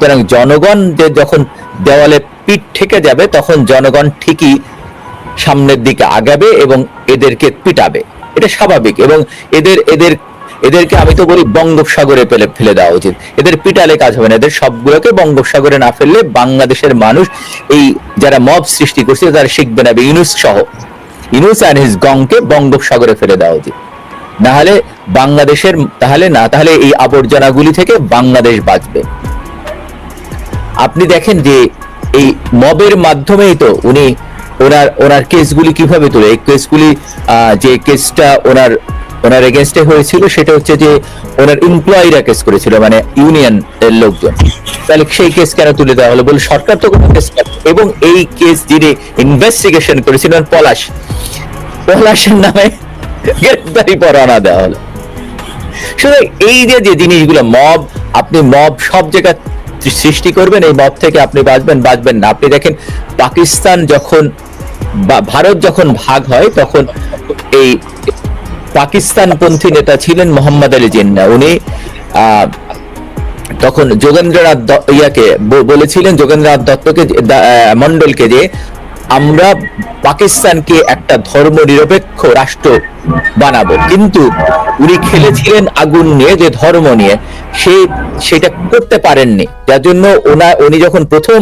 সুতরাং জনগণ যে যখন দেওয়ালে পিঠ ঠেকে যাবে তখন জনগণ ঠিকই সামনের দিকে আগাবে এবং এদেরকে পিটাবে, এটা স্বাভাবিক। এবং এদেরকে আমি তো বলি বঙ্গোপসাগরে ফেলে দেওয়া উচিত। এদের পিটালে কাজ হবে না, এদের সবগুলোকে বঙ্গোপসাগরে না ফেললে বাংলাদেশের মানুষ এই যারা মব সৃষ্টি করছে তারা শিখবে না। ইউনুস সহ, ইউনুস অ্যান্ড হিজ গংকে বঙ্গোপসাগরে ফেলে দেওয়া উচিত। না হলে বাংলাদেশের তাহলে এই আবর্জনাগুলি থেকে বাংলাদেশ বাঁচবে। আপনি দেখেন যে এই মবের মাধ্যমেই তো উনি ওনার কেসগুলি কিভাবে তোলে। এই কেসগুলি যে কেসটা ওনার এগেনস্টে হয়েছিল সেটা হচ্ছে যে ওনার এমপ্লয়িরা কেস করেছিল, মানে ইউনিয়ন এর লোকজন। তাহলে সেই কেস কেন তুলে দেওয়া হলো? বলে সরকার তো কোনো কেস, এবং এই কেস যিনি ইনভেস্টিগেশন করেছিলেন পলাশের নামে গ্রেফতারি পরোয়ানা দেওয়া হলো। শুধু এই যে জিনিসগুলো মব, আপনি মব সব জায়গায় সৃষ্টি করবেন, এই মব থেকে আপনি বাঁচবেন না। আপনি দেখেন পাকিস্তান যখন ভারত যখন ভাগ হয় তখন এই পাকিস্তানপন্থী নেতা ছিলেন মোহাম্মদ আলী জিন্নাহ। উনি তখন যোগেন্দ্রনাথ বলেছিলেন, যোগেন্দ্রনাথ দত্তকে মন্ডলকে, যে আমরা পাকিস্তানকে একটা ধর্ম নিরপেক্ষ রাষ্ট্র বানাবো। কিন্তু উনি খেলেছিলেন আগুন নিয়ে, যে ধর্ম নিয়ে, সেটা করতে পারেননি। যার জন্য উনি যখন প্রথম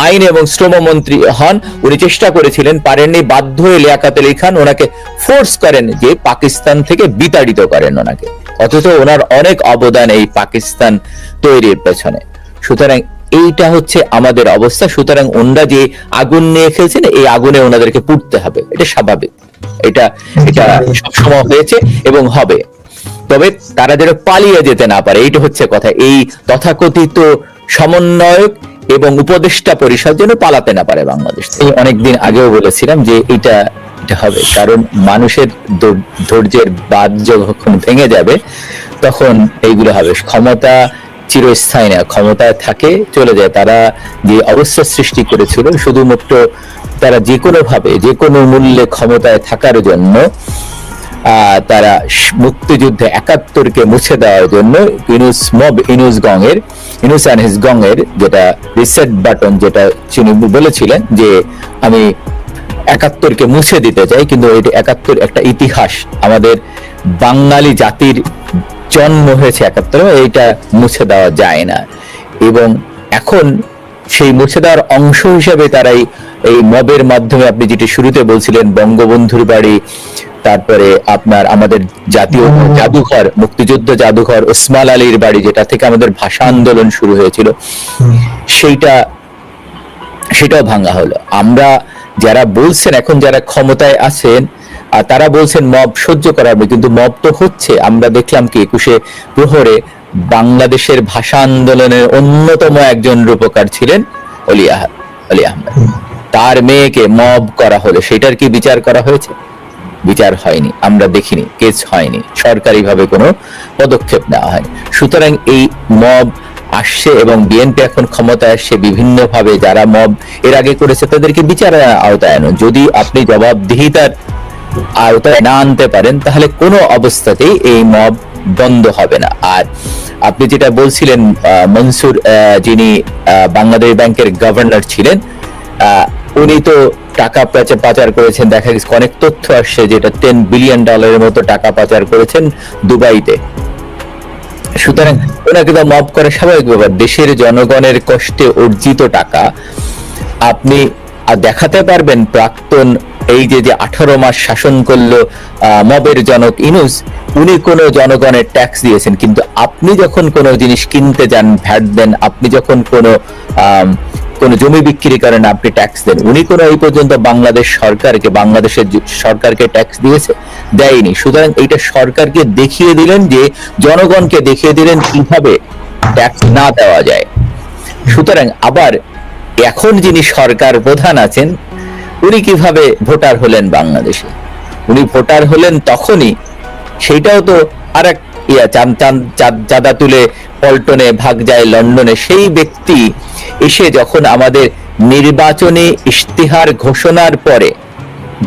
আইন এবং শ্রম মন্ত্রী হন, উনি চেষ্টা করেছিলেন, পারেননি। বাধ্য হয়ে লিয়াকত আলী খান ওনাকে ফোর্স করেন যে পাকিস্তান থেকে বিতাড়িত করেন ওনাকে। অথচ ওনার অনেক অবদান এই পাকিস্তান তৈরির পেছনে। সুতরাং এইটা হচ্ছে আমাদের অবস্থা। সুতরাং ওনারা যে আগুন নিয়ে খেলছেন, এই আগুনে ওনাদেরকে পুড়তে হবে, এটা স্বাভাবিক। এটা সবসময় হয়েছে এবং হবে। তবে তারা যেন পালিয়ে যেতে না পারে, এইটা হচ্ছে কথা। এই তথাকথিত সমন্বয়ক এবং উপদেষ্টা পরিষদ যেন পালাতে না পারে বাংলাদেশ। অনেকদিন আগেও বলেছিলাম যে এটা হবে, কারণ মানুষের ধৈর্যের বাঁধ যখন ভেঙে যাবে তখন এইগুলো হবে। ক্ষমতা চিরস্থায়ী না, ক্ষমতায় থাকে চলে যায়। তারা যে অবস্থা সৃষ্টি করেছিল, শুধুমাত্র তারা যে কোনো ভাবে, যে কোনো মূল্যে ক্ষমতায় থাকার জন্য, তারা মুক্তিযুদ্ধে ৭১কে মুছে দেওয়ার জন্য ইউনুস অ্যান্ড হিজ গং এর যেটা রিসেট বাটন, যেটা তিনি বলেছিলেন যে আমি ৭১কে মুছে দিতে চাই, কিন্তু এটা ৭১ একটা ইতিহাস, আমাদের বাঙালি জাতির জন্ম হয়েছে ৭১, এইটা মুছে দেওয়া যায় না। এবং এখন সেই মুছে দেওয়ার অংশ হিসেবে তারাই এই মবের মাধ্যমে, আপনি যেটি শুরুতে বলছিলেন বঙ্গবন্ধুর বাড়ি, তারপরে আপনার আমাদের জাতীয় জাদুঘর, মুক্তিযুদ্ধ জাদুঘর, ওসমান আলীর বাড়ি, যেটা থেকে আমাদের ভাষা আন্দোলন শুরু হয়েছিল, সেটাও ভাঙা হলো। আমরা যারা বলছেন, এখন যারা ক্ষমতায় আছেন, তারা বলছেন মব সহ্য করা হবে, কিন্তু মব তো হচ্ছে। আমরা দেখলাম কি ২১শে প্রহরে বাংলাদেশের ভাষা আন্দোলনের অন্যতম একজন রূপকার ছিলেন অলি আহমেদ, তার মেয়েকে মব করা হলো। সেটার কি বিচার করা হয়েছে? বিচার হয়নি, আমরা দেখিনি, কেস হয়নি, সরকারিভাবে কোনো পদক্ষেপ নেওয়া হয়নি। সুতরাং এই মব আসছে এবং বিএনপি এখন ক্ষমতায় আসছে বিভিন্ন ভাবে। যারা মব এর আগে করেছে তাদেরকে বিচারের আওতায় আনুন। যদি আপনি জবাবদিহিতার আওতায় না আনতে পারেন, তাহলে কোনো অবস্থাতেই এই মব বন্ধ হবে না। আর আপনি যেটা বলছিলেন, মনসুর যিনি বাংলাদেশ ব্যাংকের গভর্নর ছিলেন, উনি তো টাকা পাচার করেছেন। দেখা গেছে অনেক তথ্য আসছে যেটা $10 বিলিয়ন মতো টাকা পাচার করেছেন দুবাইতে। সুতরাং ওনাকে তো মব করা স্বাভাবিক ব্যাপার। দেশের জনগণের কষ্টে অর্জিত টাকা আপনি দেখাতে পারবেন? প্রাক্তন এই যে 18 মাস শাসন করলো মবের জনক ইউনুস, উনি কোন জনগণের ট্যাক্স দিয়েছেন, কিন্তু আপনি যখন কোনো জিনিস কিনতে যান ভ্যাট দেন, আপনি যখন কোনো জমি বিক্রি করেন আপনি ট্যাক্স দেন। উনি কোনো এই পর্যন্ত বাংলাদেশের সরকারকে ট্যাক্স দিয়েছে? দেয়নি। সুতরাং এইটা সরকারকে দেখিয়ে দিলেন, যে জনগণকে দেখিয়ে দিলেন কিভাবে ট্যাক্স না দেওয়া যায়। সুতরাং আবার এখন যিনি সরকার প্রধান আছেন, উনি কিভাবে ভোটার হলেন বাংলাদেশে? উনি ভোটার হলেন তখনই, সেইটাও তো আর এক চাঁদা তুলে পল্টনে ভাগ যায় লন্ডনে। সেই ব্যক্তি এসে যখন আমাদের নির্বাচনী ইশতেহার ঘোষণার পরে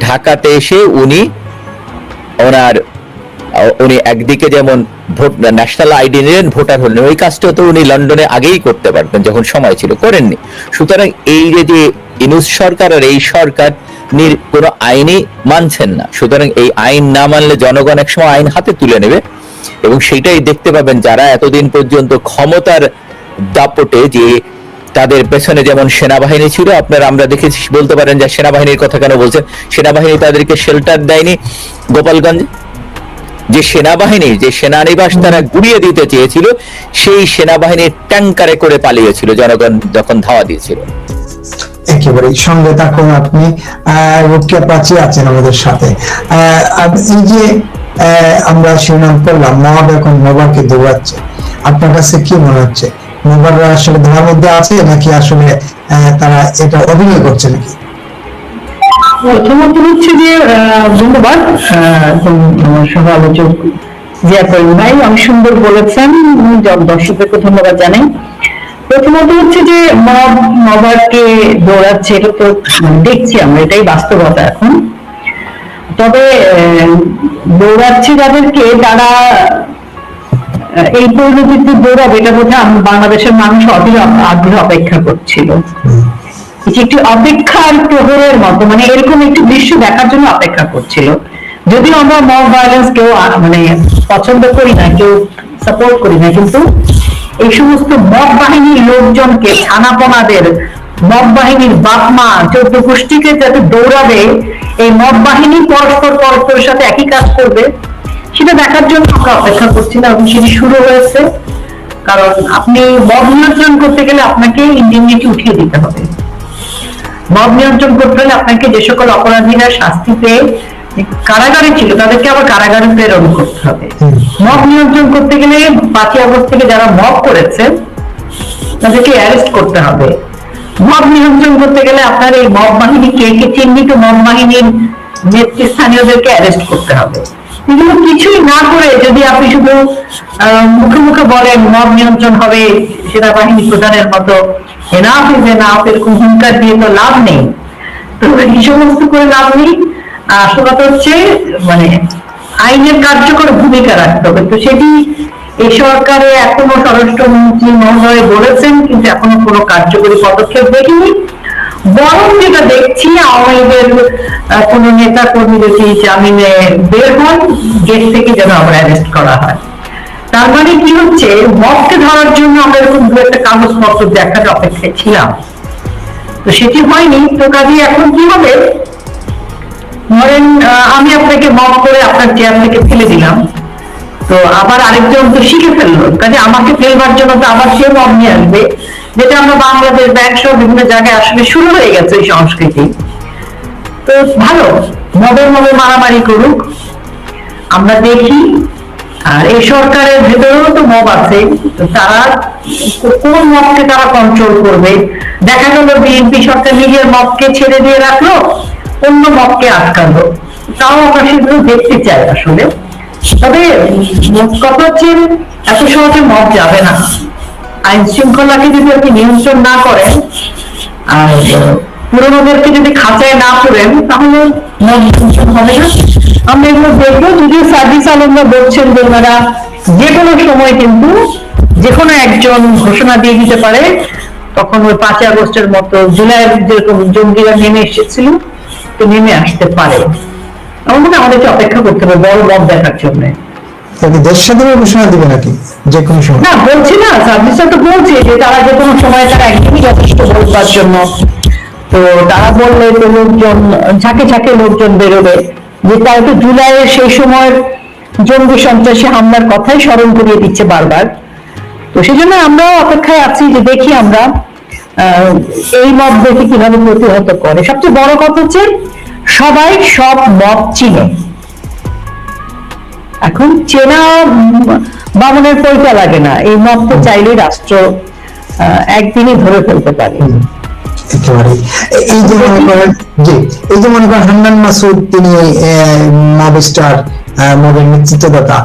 ঢাকাতে এসে উনি ওনার উনি একদিকে যেমন ভোট ন্যাশনাল আইডি নিলেন, ভোটার হলেন, ওই কাজটা তো উনি লন্ডনে আগেই করতে পারতেন যখন সময় ছিল, করেননি। সুতরাং এই যে ইউনূস সরকার আর এই সরকার কোনো আইনই মানছেন না, সুতরাং এই আইন না মানলে জনগণ একসময় আইন হাতে তুলে নেবে। এবং সেইটাই দেখতে পাবেন যারা এতদিন পর্যন্ত ক্ষমতার দাপটে, যে তাদের পেছনে যেমন সেনাবাহিনী ছিল, আপনারা আমরা দেখেছি, বলতে পারেন যে সেনাবাহিনীর কথা কেন বলছেন, সেনাবাহিনী তাদেরকে শেল্টার দেয়নি গোপালগঞ্জ, যে সেনাবাহিনী, যে সেনানিবাস তারা গুড়িয়ে দিতে চেয়েছিল, সেই সেনাবাহিনীর ট্যাঙ্কারে করে পালিয়েছিল জনগণ যখন ধাওয়া দিয়েছিল। একেবারে সঙ্গে থাকুন আপনি, রুকিয়া প্রাচী আছেন আমাদের সাথে। এই যে আমরা শিরোনাম করলাম মহাব এখন মোবারকে দৌড়াচ্ছে, আপনার কাছে কি মনে হচ্ছে? মোবাররা আসলে ধরার মধ্যে আছে নাকি আসলে তারা এটা অভিনয় করছে নাকি? প্রথমত হচ্ছে যে ধন্যবাদ সহ আলোচক জিয়া করিম ভাই, অনেক সুন্দর বলেছেন, দর্শকদেরকে ধন্যবাদ জানাই। প্রথমত হচ্ছে যে মবারকে দৌড়াচ্ছে, এটা তো দেখছি আমরা, এটাই বাস্তবতা এখন। তবে দৌড়াচ্ছে যাদেরকে, তারা এই পরিণতিতে দৌড়াবে এটা বোধহয় বাংলাদেশের মানুষ অধীর আগ্রহ অপেক্ষা করছিল। একটি অপেক্ষার প্রহরের মতো, মানে এরকম একটি দৃশ্য দেখার জন্য অপেক্ষা করছিল। যদিও আমরা মব ভায়োলেন্স কেউ মানে পছন্দ করি না, কেউ সাপোর্ট করি না, কিন্তু এই সমস্ত মব বাহিনীর লোকজনকে, ছানাপনাদের, মব বাহিনীর বাপমা 14 গোষ্ঠীকে যাতে দৌড়াবে, এই মব বাহিনী পরস্পরের সাথে একই কাজ করবে, সেটা দেখার জন্য আমরা অপেক্ষা করছিলাম। এবং সেটি শুরু হয়েছে। কারণ আপনি মব নিয়ন্ত্রণ করতে গেলে আপনাকে ইন্ডিমনিটি উঠিয়ে দিতে হবে। মব নিয়ন্ত্রণ করতে হলে আপনাকে যে সকল অপরাধীরা শাস্তি পেয়ে কারাগারে ছিল, তাদেরকে আবার কারাগারে প্রেরণ করতে হবে। মব নিয়ন্ত্রণ করতে গেলে 5ই আগস্ট থেকে যারা মব করেছে তাদেরকে অ্যারেস্ট করতে হবে। মব নিয়ন্ত্রণ করতে গেলে আপনার এই মব বাহিনী কে চিহ্নিত মব বাহিনীর নেতৃস্থানীয়দেরকে অ্যারেস্ট করতে হবে। এগুলো কিছুই না করে যদি আপনি শুধু মুখে মুখে বলেন মব নিয়ন্ত্রণ হবে, সেনাবাহিনী প্রধানের মতো এনাফ ইজ এনাফ এরকম হুঙ্কার দিয়ে তো লাভ নেই। তো এই সমস্ত করে লাভ নেই। আসলে হচ্ছে মানে আইনের কার্যকর ভূমিকা রাখতে হবে। তো সেটি এই সরকারে এখনো স্বরাষ্ট্রমন্ত্রী মহোদয় বলেছেন, কিন্তু এখনো কোনো কার্যকরী পদক্ষেপ দেখিনি। বরং যেটা দেখছি, আওয়ামী লীগের কোন নেতা কর্মী যদি জামিনে বের হন, গেট থেকে যেন আবার অ্যারেস্ট করা হয়। তার মানে কি হচ্ছে, মবকে ধরার জন্য আমরা এরকম দু একটা কাগজপত্র দেখার অপেক্ষায় ছিলাম, তো সেটি হয়নি। তো কাজে এখন কি হবে, ধরেন আমি আপনাকে মব করে আপনার চেয়ার থেকে ফেলে দিলাম, তো আবার আরেকজন তো শিখে ফেললো, কাজে আমাকে ফেলবার জন্য তো আবার সে মব নিয়ে আসবে, যেটা আমরা বাংলাদেশ ব্যাংক সহ বিভিন্ন জায়গায় আসলে শুরু হয়ে গেছে এই সংস্কৃতি। তো ভালো, মবের মারামারি করুক, আমরা দেখি। আর এই সরকারের ভেতরেও তো মব আছে, তারা কোন মবকে তারা কন্ট্রোল করবে। দেখা গেল বিএনপি সরকার নিজের মবকে ছেড়ে দিয়ে রাখলো, অন্য মবকে আটকালো, তাও আমরা সেগুলো দেখতে চাই আসলে। তবে কথা হচ্ছে, এত সহজে মব যাবে না। আইন শৃঙ্খলাকে যদি আপনি নিয়ন্ত্রণ না করেন আর পুরোনোদেরকে যদি খাঁচায় না করেন, তাহলে মব নিয়ন্ত্রণ হবে না। আমরা এগুলো দেখবো। যদিও সার্ভিস আলমরা বলছেন যে ওনারা যে কোনো সময় কিন্তু যে কোনো একজন ঘোষণা দিয়ে দিতে পারে, তখন ওই 5ই আগস্টের মতো জুলাইয়ের যেরকম জঙ্গিরা নেমে এসেছিল, তো নেমে আসতে পারে। আমাদেরকে অপেক্ষা করতে হবে বড় মব দেখার জন্য। দেশ স্বাধীনের ঘোষণা দিবে নাকি যে কোনো সময়? না, বলছি না, সার্ভিসটা তো বলছে যে তারা যে কোনো সময়, তারা একদমই যথেষ্ট বলবার জন্য। তো তারা বললে তো লোকজন ঝাঁকে ঝাঁকে লোকজন বেরোবে, যে তারা তো জুলাইয়ের সেই সময়ের জঙ্গি সন্ত্রাসী হামলার কথাই স্মরণ করিয়ে দিচ্ছে বারবার। তো সেই জন্য আমরাও অপেক্ষায় আছি যে দেখি আমরা এই মব দেখে কিভাবে প্রতিহত করে। সবচেয়ে বড় কথা হচ্ছে, সবাই সব মব চিনে। এখন চেনা বামনের পয়সা লাগে না, এই মব তো চাইলেই রাষ্ট্র একদিনই ধরে ফেলতে পারে। একেবারে এই যে মনে করেন, এই যে মনে করেন হান্নান মাসুদ, তিনি মব স্টার, মবের নেতৃত্বদাতা,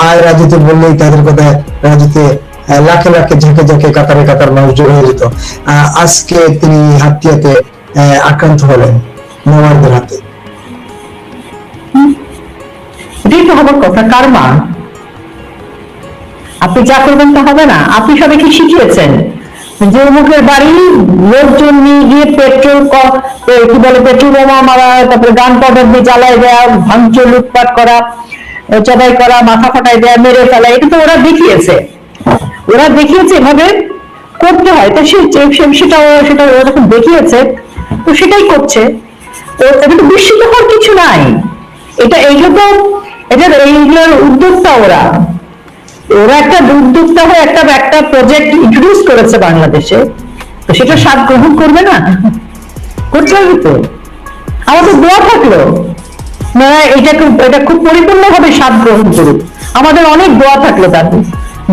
আয় রাজুতে বললেই তাদের কথা রাজুতে লাখে লাখে ঝাঁকে ঝাঁকে কাতারে কাতার মানুষ জড়ো হয়ে যেত। আজকে তিনি হাতিয়াতে আক্রান্ত হলেন মোবারদের হাতে। এটাই তো হবার কথা, কার মা? আপনি যা করবেন তা হবে না। আপনি সবাইকে শিখিয়েছেন যে অমুকের বাড়ি লোকজন নিয়ে গিয়ে কি বলে পেট্রোল বোমা মারা, তারপরে গান পাউডার দিয়ে জ্বালায় দেওয়া, ভাঙচুর লুটপাট করা, জবাই করা, মাথা ফাটাই দেওয়া, মেরে ফেলা। এটা তো ওরা দেখিয়েছে, এভাবে করতে হয়। তো সেটা ওরা যখন দেখিয়েছে তো সেটাই করছে। এটা তো বিস্মিত হওয়ার কিছু নাই। এইগুলোর উদ্যোক্তা ওরা একটা উদ্যোক্তা হয়ে একটা প্রজেক্ট ইন্ট্রোডিউস করেছে বাংলাদেশে, তো সেটা স্বাদ গ্রহণ করবে না? করতে হবে তো। আমাদের দোয়া থাকলো এটা খুব পরিপূর্ণভাবে স্বাদ গ্রহণ করুক, আমাদের অনেক দোয়া থাকলো তাদের।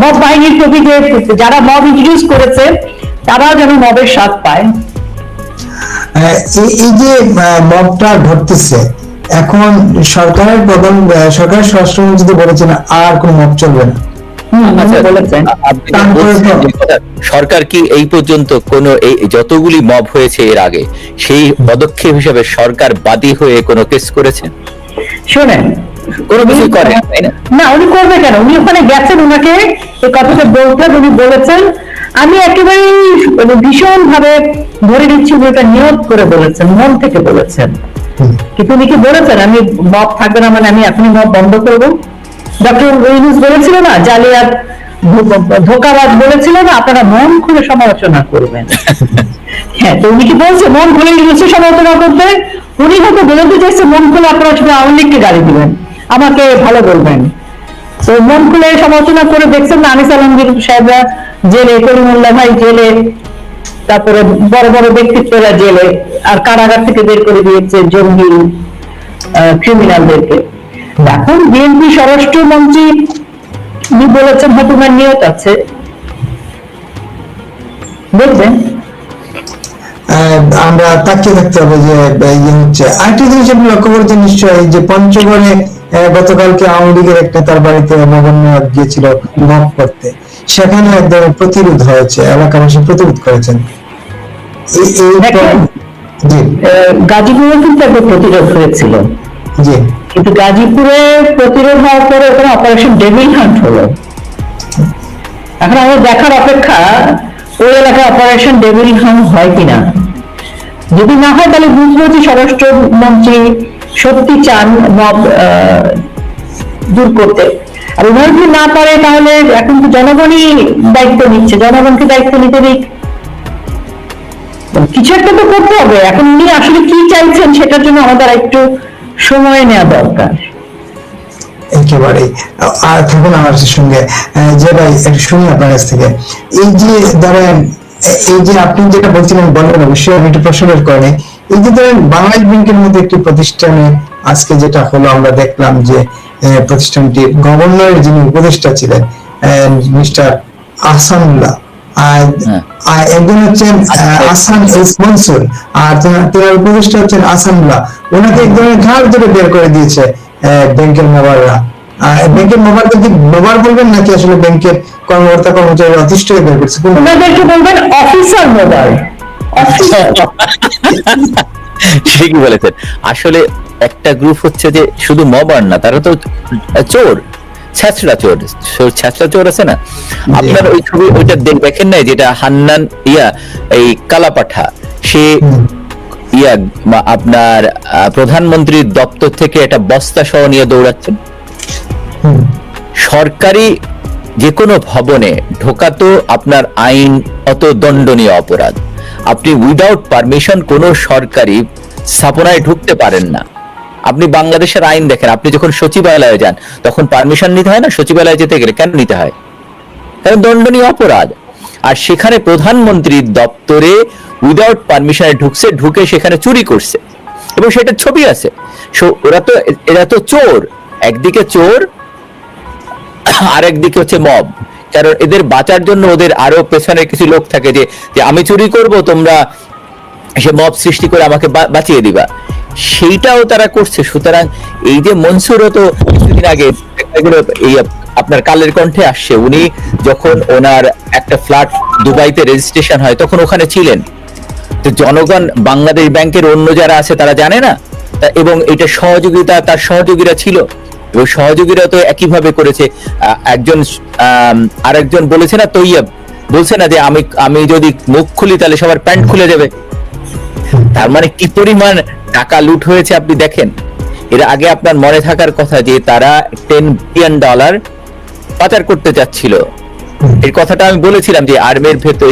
মব বাহিনীর প্রতি যারা মব ইন্ট্রোডিউস করেছে তারাও যেন মবের স্বাদ পায়। এই যে মবটা ঘটতেছে এখন, সরকারের স্বরাষ্ট্রমন্ত্রী বলেছেন আর কোন মব চলবে না। সরকার কি এই পর্যন্ত কোন যতগুলি মব হয়েছে এর আগে সেই পদক্ষেপ হিসেবে সরকার বাদী হয়ে কোনো কেস করেছেন? শোনেন, কোনো কিছু করে না। উনি করবে কেন? উনি ওখানে গেছেন, ওনাকে এই কথাটা বলতে উনি বলেছেন। আমি একেবারে ভীষণ ভাবে ধরে দিচ্ছি যে এটা নিয়ত করে বলেছেন, মন থেকে বলেছেন। কিন্তু উনি কি বলেছেন আমি মব থাকবে না মানে আমি এখনই মব বন্ধ করবো? ডক্টর ইউনূস বলেছিল না, জালিয়াত ধোঁকাবাজ বলেছিল না, আপনারা মন খুলে সমালোচনা করবেন। হ্যাঁ, তো উনি কি বলছে মন খুলে ইউনূসের সমালোচনা করতে? উনি হয়তো বলতে চাইছে মন খুলে আপনারা শুধু আওয়ামী লীগকে গালি দিবেন, আমাকে ভালো বলবেন। তো মন খুলে সমালোচনা করে দেখছেন না, আনিস আলমগীর সাহেবরা জেলে, করিমুল্লাহ ভাই জেলে, তারপরে বড় বড় ব্যক্তিত্বরা জেলে, আর কারাগার থেকে বের করে দিয়েছে জঙ্গি ক্রিমিনালদেরকে। এখন বিএনপি স্বরাষ্ট্রমন্ত্রী উনি বলেছেন হয়তো ওনার নিয়ত আছে, দেখবেন। আমরা তাকিয়ে থাকতে হবে যে ইয়ে হচ্ছে। আরেকটা জিনিস আপনি লক্ষ্য করেছেন নিশ্চয়ই যে পঞ্চগড়ে গতকালকে আওয়ামী লীগের একটা তার বাড়িতে নবান্ন গিয়েছিল মব করতে, সেখানে একদম প্রতিরোধ হয়েছে, এলাকাবাসী প্রতিরোধ করেছেন। গাজীপুরে কিন্তু একটা প্রতিরোধ হয়েছিল, জি, কিন্তু গাজীপুরে প্রতিরোধ হওয়ার পরে ওখানে অপারেশন ডেভিল হান্ট হলো। এখন আমাদের দেখার অপেক্ষা ওই এলাকায় অপারেশন ডেভিল হান্ট হয় কিনা। যদি না হয় তাহলে বুঝবো যে স্বরাষ্ট্রমন্ত্রী সত্যি চান মব দূর করতে। আর ওনার যদি না পারে তাহলে এখন তো জনগণই দায়িত্ব নিচ্ছে, জনগণকে দায়িত্ব নিতে দিক, কিছু একটা তো করতে হবে। এখন উনি আসলে কি চাইছেন সেটার জন্য আমাদের একটু সময় নেওয়া দরকার। একেবারেই। আর থাকুন আমার সঙ্গে যে ভাই একটু শুনি আপনার কাছ থেকে। এই যে ধরেন এই যে আপনি যেটা বলছিলেন বললেন, অবশ্যই আমি একটু প্রশ্ন বের করেন। এই যে ধরেন বাংলাদেশ ব্যাংকের মধ্যে একটি প্রতিষ্ঠানে আজকে যেটা হলো, আমরা দেখলাম যে প্রতিষ্ঠানটির গভর্নরের যিনি উপদেষ্টা ছিলেন মিস্টার আহসানুল্লাহ, একজন হচ্ছেন আহসান এস মনসুর, আর তেনার উপদেষ্টা হচ্ছেন আহসানুল্লাহ। ওনাকে এক ধরনের ঘাড় ধরে বের করে দিয়েছে ব্যাংকের মোবাররা। ব্যাংকের মোবারকে কি মোবার বলবেন নাকি আসলে ব্যাংকের কর্মকর্তা কর্মচারী অতিষ্ঠ হয়ে বের করছে? ওনাদেরকে বলবেন অফিসার মোবার। ঠিকই বলেছেন। আসলে একটা গ্রুপ হচ্ছে যে শুধু মবার না, তারা তো চোর, ছ্যাঁচড়া চোর আছে না? আপনার ওই ছবি ওইটা দেখেন নাই, যেটা হান্নান এই কালাপাঠা, সে আপনার প্রধানমন্ত্রীর দপ্তর থেকে একটা বস্তা সহ নিয়ে দৌড়াচ্ছেন। সরকারি যে কোনো ভবনে ঢোকা তো আপনার আইন অত দণ্ডনীয় অপরাধ। আপনি উইদাউট পারমিশন কোনো সরকারি স্থাপনায় ঢুকতে পারেন না। আপনি বাংলাদেশের আইন দেখেন, আপনি যখন সচিবালয়ে যান তখন পারমিশন নিতে হয় না? সচিবালয়ে যেতে গেলে কেন নিতে হয়? কারণ দণ্ডনীয় অপরাধ। আর সেখানে প্রধানমন্ত্রীর দপ্তরে উইদাউট পারমিশনে ঢুকছে, ঢুকে সেখানে চুরি করছে এবং সেটা ছবি আছে। এরা তো চোর, একদিকে চোর আর একদিকে হচ্ছে মব। কারণ এদের বাঁচার জন্য ওদের আরো পেছনে কিছু লোক থাকে যে আমি চুরি করব, তোমরা সে মব সৃষ্টি করে আমাকে বাঁচিয়ে দিবা, সেইটাও তারা করছে। সুতরাং এই যে মনসুরও তো কিছুদিন আগে এই আপনার কালের কণ্ঠে আসছে, উনি যখন ওনার একটা ফ্ল্যাট দুবাইতে রেজিস্ট্রেশন হয় তখন ওখানে ছিলেন। তো জনগণ বাংলাদেশ ব্যাংকের অন্য যারা আছে তারা জানে না, এবং এটা সহযোগিতা তার সহযোগীরা ছিল। এবং সহযোগীরা তো একইভাবে করেছে। একজন আরেকজন বলেছে না, তৈয়ব বলছে না যে আমি যদি মুখ খুলি তাহলে সবার প্যান্ট খুলে যাবে। তার মানে কি পরিমাণ টাকা লুট হয়েছে আপনি দেখেন। এর আগে আপনার মনে থাকার কথা যে তারা $10 বিলিয়ন পাচার করতে যাচ্ছিল। এই কথাটা আমি বলেছিলাম যে আর্মির ভেতর,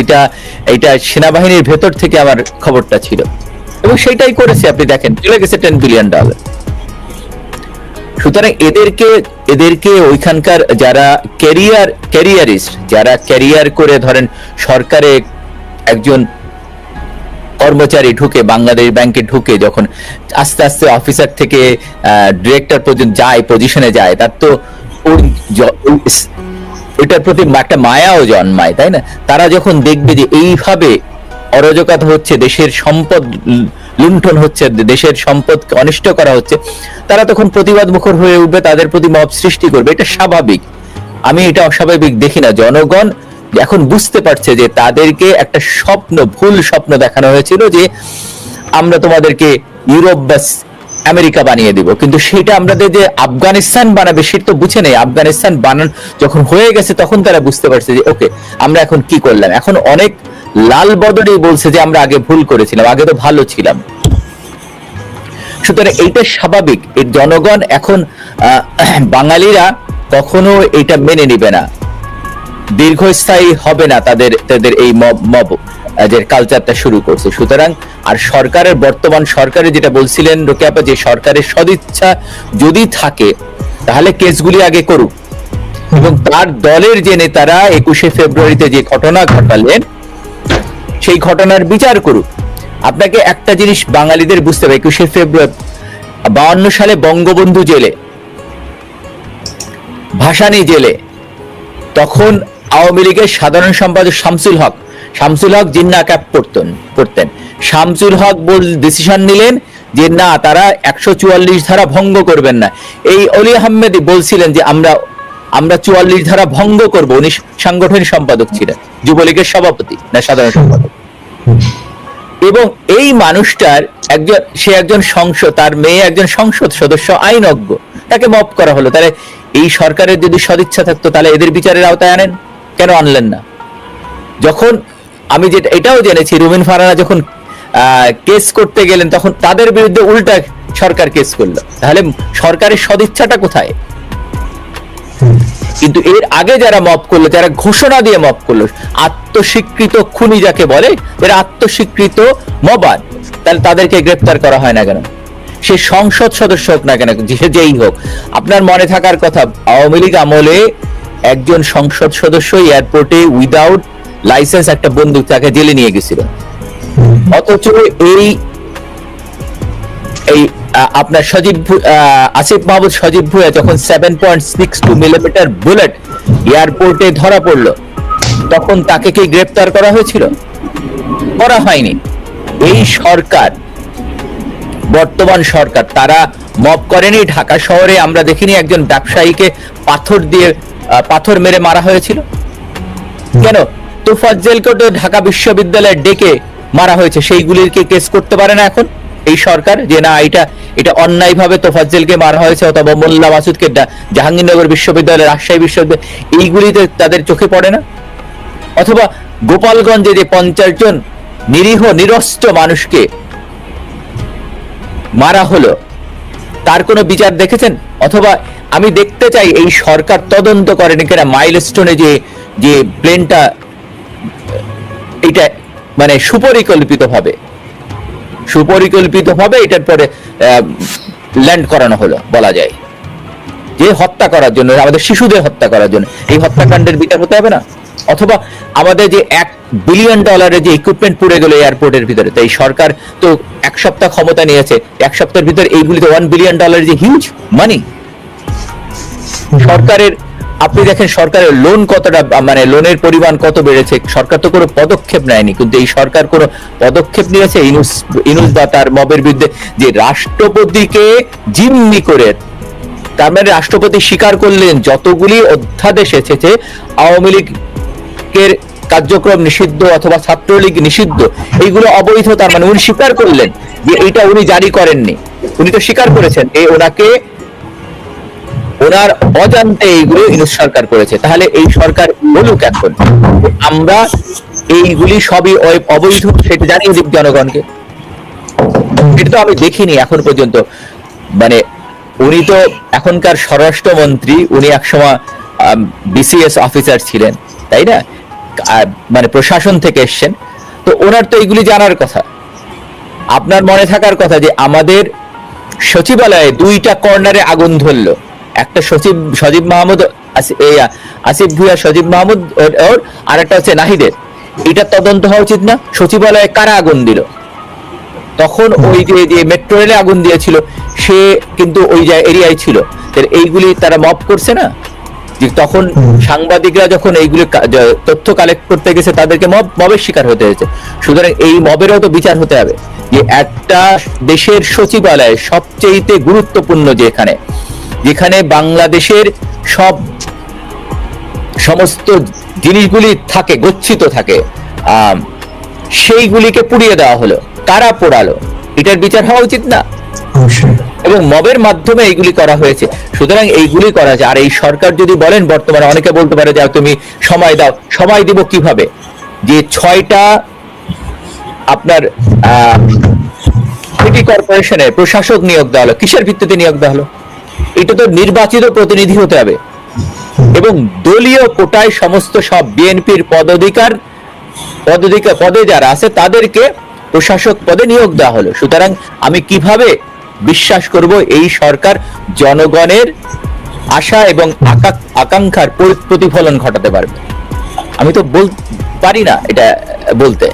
এটা সেনাবাহিনীর ভেতর থেকে আমার খবরটা ছিল, এবং সেটাই করেছে। আপনি দেখেন চলে গেছে $10 বিলিয়ন। সুতরাং এদেরকে ওইখানকার যারা ক্যারিয়ারিস্ট, যারা ক্যারিয়ার করে ধরেন সরকারে একজন কর্মচারী ঢুকে, বাংলাদেশ ব্যাংকে ঢুকে যখন আস্তে আস্তে অফিসার থেকে ডিরেক্টর পর্যন্ত যায়, পজিশনে যায়, তার তো ওইটার প্রতি একটা মায়াও জন্মায়, তাই না? তারা যখন দেখবে যে এইভাবে অরাজকতা হচ্ছে, দেশের সম্পদ লুণ্ঠন হচ্ছে, দেশের সম্পদকে অনিষ্ট করা হচ্ছে, তারা তখন প্রতিবাদ মুখর হয়ে উঠবে, তাদের প্রতি মব সৃষ্টি করবে। এটা স্বাভাবিক, আমি এটা অস্বাভাবিক দেখি না। জনগণ এখন বুঝতে পারছে যে তাদেরকে একটা ভুল স্বপ্ন দেখানো হয়েছিল যে আমরা তোমাদেরকে ইউরোপ বা আমেরিকা বানিয়ে দিব, কিন্তু সেটা আমাদের যে আফগানিস্তান বানাবে সেটা তো বুঝে নেই। আফগানিস্তান বানান যখন হয়ে গেছে তখন তারা বুঝতে পারছে যে ওকে, আমরা এখন কি করলাম। এখন অনেক লাল বদলেই বলছে যে আমরা আগে ভুল করেছিলাম, আগে তো ভালো ছিলাম। সুতরাং এইটা স্বাভাবিক। এর জনগণ এখন বাঙালিরা কখনো এটা মেনে নিবে না, দীর্ঘস্থায়ী হবে না তাদের এই মব যে কালচারটা শুরু করছে। সুতরাং আর সরকারের, বর্তমান সরকারের যেটা বলছিলেন রোকেয়া আপা, যে সরকারের সদিচ্ছা যদি থাকে তাহলে কেসগুলি আগে করুক, এবং তার দলের যে নেতারা 21শে ফেব্রুয়ারিতে যে ঘটনা ঘটালেন সেই ঘটনার বিচার করুক। আপনাকে একটা জিনিস বাঙালিদের বুঝতে হবে, 21শে ফেব্রুয়ারি 52 সালে বঙ্গবন্ধু জেলে, ভাসানী জেলে, তখন আওয়ামী লীগের সাধারণ সম্পাদক শামসুল হক জিন্না ক্যাপ পড়তেন। শামসুল হক ডিসিশন নিলেন যে না, তারা 144 ধারা ভঙ্গ করবেন না। এই অলি আহমেদই বলছিলেন যে আমরা 44 ধারা ভঙ্গ করব। উনি সাংগঠনিক সম্পাদক ছিলেন, যুবলীগের সভাপতি না সাধারণ সম্পাদক। এবং এই মানুষটার একজন সংসদ, তার মেয়ে একজন সংসদ সদস্য, আইনজ্ঞ, তাকে মব করা হলো। তাহলে এই সরকারের যদি সদিচ্ছা থাকতো তাহলে এদের বিচারের আওতায় আনেন, কেন আনলেন না? যখন আমি যেটা এটাও জেনেছি, রুমিন ফারহানা যখন কেস করতে গেলেন তখন তাদের বিরুদ্ধে উল্টা সরকার কেস করলো। তাহলে সরকারের সদিচ্ছাটা কোথায়? কিন্তু এর আগে যারা মব করলো, যারা ঘোষণা দিয়ে মব করলো, আত্মস্বীকৃত খুনি যাকে বলে, এরা আত্মস্বীকৃত মবাদ, তাহলে তাদেরকে গ্রেপ্তার করা হয় না কেন? সে সংসদ সদস্য হোক না কেন, যেই হোক। আপনার মনে থাকার কথা, আওয়ামী লীগ আমলে একজন সংসদ সদস্য এয়ারপোর্টে উইদাউট লাইসেন্স একটা বন্দুক তাকে জেলে নিয়ে গেছিল। অথচ এই আপনার আসিফ মাহমুদ সজীব ভুঁইয়া যখন 7.62 মিলিমিটার বুলেট এয়ারপোর্টে ধরা পড়লো, তখন তাকে কি গ্রেপ্তার করা হয়েছিল? করা হয়নি। এই সরকার, বর্তমান সরকার, তারা মব করেনি। ঢাকা শহরে আমরা দেখিনি একজন ব্যবসায়ীকে পাথর মেরে মারা হয়েছিল কেন? তোফাজ্জেলকে তো ঢাকা বিশ্ববিদ্যালয়ে ডেকে মারা হয়েছে, সেইগুলির কি কেস করতে পারে না এখন এই সরকার যে না এটা অন্যায়ভাবে তোফাজ্জেলকে মারা হয়েছে, অথবা মোল্লা মাসুদকে জাহাঙ্গীরনগর বিশ্ববিদ্যালয়, রাজশাহী বিশ্ববিদ্যালয়, এইগুলিতে তাদের চোখে পড়ে না? অথবা গোপালগঞ্জে যে 50 জন নিরীহ নিরস্ত্র মানুষকে মারা হলো, তার কোনো বিচার দেখেছেন? অথবা আমি দেখতে চাই এই সরকার তদন্ত করেন কিনা মাইলস্টোনে যে প্লেনটা, এটা মানে সুপরিকল্পিতভাবে এটার পরে ল্যান্ড করানো হলো, বলা যায় যে হত্যা করার জন্য, আমাদের শিশুদের হত্যা করার জন্য। এই হত্যাকাণ্ডের বিচার হতে হবে না? অথবা আমাদের যে $1 বিলিয়ন যে ইকুইপমেন্ট পুড়ে গেল এয়ারপোর্টের ভিতরে, তাই সরকার তো 1 সপ্তাহ ক্ষমতা নিয়েছে, 1 সপ্তাহের ভিতরে এইগুলি তো $1 বিলিয়ন যে হিউজ মানি। সরকারের, আপনি দেখেন সরকারের লোন কতটা, মানে লোনের পরিমাণ কত বেড়েছে। সরকার তো কোনো পদক্ষেপ নেয়নি, কিন্তু এই সরকার কোনো পদক্ষেপ নিয়েছে ইনুস বা তার মবের বিরুদ্ধে, যে রাষ্ট্রপতিকে জিম্মি করে। তার মানে রাষ্ট্রপতি স্বীকার করলেন যতগুলি অধ্যাদেশ এসেছে আওয়ামী লীগের কার্যক্রম নিষিদ্ধ অথবা ছাত্রলীগ নিষিদ্ধ, এইগুলো অবৈধ। তার মানে উনি স্বীকার করলেন যে এটা উনি জারি করেননি। উনি তো স্বীকার করেছেন, ওনাকে ওনার অজান্তে এইগুলো ইউনূস সরকার করেছে। তাহলে এই সরকার বলুক এখন আমরা এইগুলি সবই অবৈধ, সেটা জানিয়ে দিক জনগণকে। এটা তো আমি দেখিনি এখন পর্যন্ত। মানে উনি তো এখনকার স্বরাষ্ট্রমন্ত্রী, উনি একসময় বিসিএস অফিসার ছিলেন, তাই না? মানে প্রশাসন থেকে এসছেন, তো ওনার তো এইগুলি জানার কথা। আপনার মনে থাকার কথা যে আমাদের সচিবালয়ে 2টা কর্নারে আগুন ধরলো, একটা সজীব মাহমুদ, আসিফ ভুঁইয়া সজীব মাহমুদ ওর, আর একটা হচ্ছে নাহিদের। এটা তদন্ত হওয়া উচিত না? সচিবালয়ে কারা আগুন দিল? তখন ওই যে মেট্রো রেলে আগুন দিয়েছিল সে কিন্তু ওই এরিয়ায় ছিল। এইগুলি তারা মব করছে না, যে তখন সাংবাদিকরা যখন এইগুলি তথ্য কালেক্ট করতে গেছে তাদেরকে মবের শিকার হতে হয়েছে। সুতরাং এই মবেরও তো বিচার হতে হবে। যে একটা দেশের সচিবালয় সবচেয়ে গুরুত্বপূর্ণ, যেখানে বাংলাদেশের সমস্ত জিনিসগুলি থাকে, গচ্ছিত থাকে, সেইগুলিকে পুড়িয়ে দেওয়া হলো। কারা পোড়ালো? এটার বিচার হওয়া উচিত না? এবং মবের মাধ্যমে এইগুলি করা হয়েছে। সুতরাং এইগুলি করা যায়। আর এই সরকার যদি বলেন, বর্তমানে অনেকে বলতে পারে যে তুমি সময় দাও, সময় দিব কিভাবে? যে 6টা আপনার সিটি কর্পোরেশনের প্রশাসক নিয়োগ দেওয়া হলো, কিসের ভিত্তিতে নিয়োগ দেওয়া হলো? এটা তো নির্বাচিত প্রতিনিধি হতে হবে এবং দলীয় কোটায় সমস্ত সব বিএনপির পদে যারা আছে তাদেরকে প্রশাসক পদে নিয়োগ দেওয়া হলো। সুতরাং আমি কিভাবে বিশ্বাস করব এই সরকার জনগণের আশা এবং আকাঙ্ক্ষার প্রতিফলন ঘটাতে পারবে? আমি তো পারি না এটা বলতে।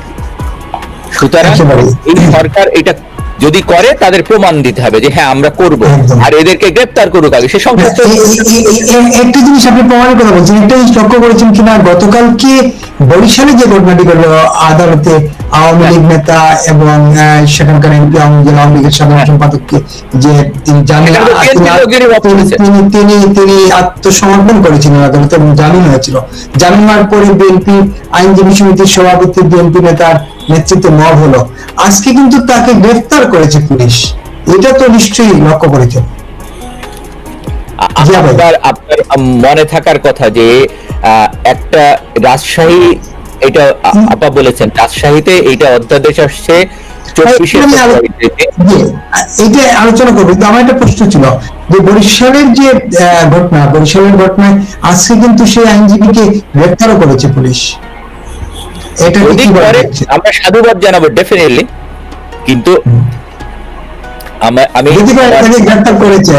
সুতরাং এই সরকার এটা যদি করে তাদের প্রমাণ দিতে হবে যে হ্যাঁ আমরা করব, আর এদেরকে গ্রেফতার করুক আগে। সে সংশ্লিষ্ট একটা জিনিস আপনি প্রমাণের কথা বলছেন, একটা জিনিস লক্ষ্য করেছেন কিনা, গতকালকে বরিশালে যে ঘটনাটি ঘটল, আদালতে আওয়ামী লীগ নেতা এবং সেখানকার এমপি আওয়ামী লীগের সাধারণ সম্পাদককে যে তিনি আত্মসমর্পণ করেছিলেন আদালতে এবং জামিন হয়েছিল। জামিন হওয়ার পরে বিএনপি আইনজীবী সমিতির সভাপতি বিএনপি নেতার নেতৃত্বে মব হলো। আজকে কিন্তু তাকে গ্রেফতার করেছে পুলিশ। এটা তো নিশ্চয়ই লক্ষ্য করেছেন। আপনার মনে থাকার কথা যে একটা রাজশাহী, এটা আপা বলেছেন রাজশাহীতে এইটা অধ্যাদেশ আসছে 24 এইটা আলোচনা করবো। কিন্তু আমার একটা প্রশ্ন ছিল যে বরিশালের যে বরিশালের ঘটনায় আজকে কিন্তু সেই আইনজীবীকে গ্রেফতারও করেছে পুলিশ। এটা আমরা সাধুবাদ জানাবো ডেফিনেটলি, কিন্তু আমি গ্রেফতার করেছে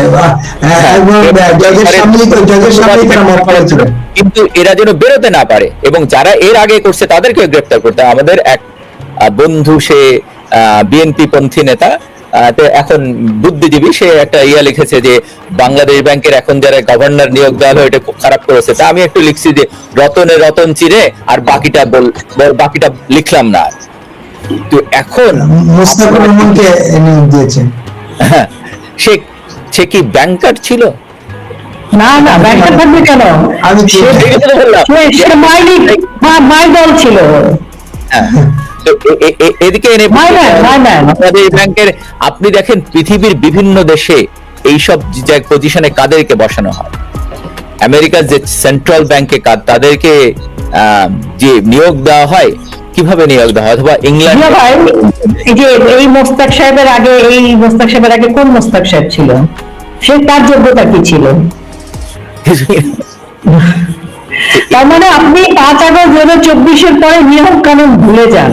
কিন্তু এরা যেন বেরোতে না পারে, এবং যারা এর আগে করছে তাদেরকে গ্রেফতার করতে। আমাদের এক বন্ধু, সে বিএনপি পন্থী নেতা, এখন বুদ্ধিজীবী, সে একটা লিখেছে যে বাংলাদেশ ব্যাংকের এখন যারা গভর্নর নিয়োগ দেওয়া হলো এটা খুব খারাপ করেছে। তা আমি একটু লিখছি যে রতন চিরে, আর বাকিটা লিখলাম না। তো এখন মুস্তাফিজুর রহমানকে নিয়োগ দিয়েছেন। হ্যাঁ, সে কি ব্যাংকার ছিল? না, ব্যাংকার থাকবে কেন? আমি মাইদল ছিল। এদিকে ব্যাংকের আপনি দেখেন পৃথিবীর বিভিন্ন দেশে এইসব পজিশনে কাদেরকে বসানো হয়। আমেরিকার যে সেন্ট্রাল ব্যাংকে তাদেরকে যে নিয়োগ দেওয়া হয়, কিভাবে নিয়োগ দেওয়া হয়? অথবা ইংল্যান্ড, এই মোস্তাক সাহেবের আগে কোন মোস্তাক সাহেব ছিল? সে তার যোগ্যতা কি ছিল? তার মানে আপনি 5 আগস্ট 2024 পরে নিয়োগ কানুন ভুলে যান।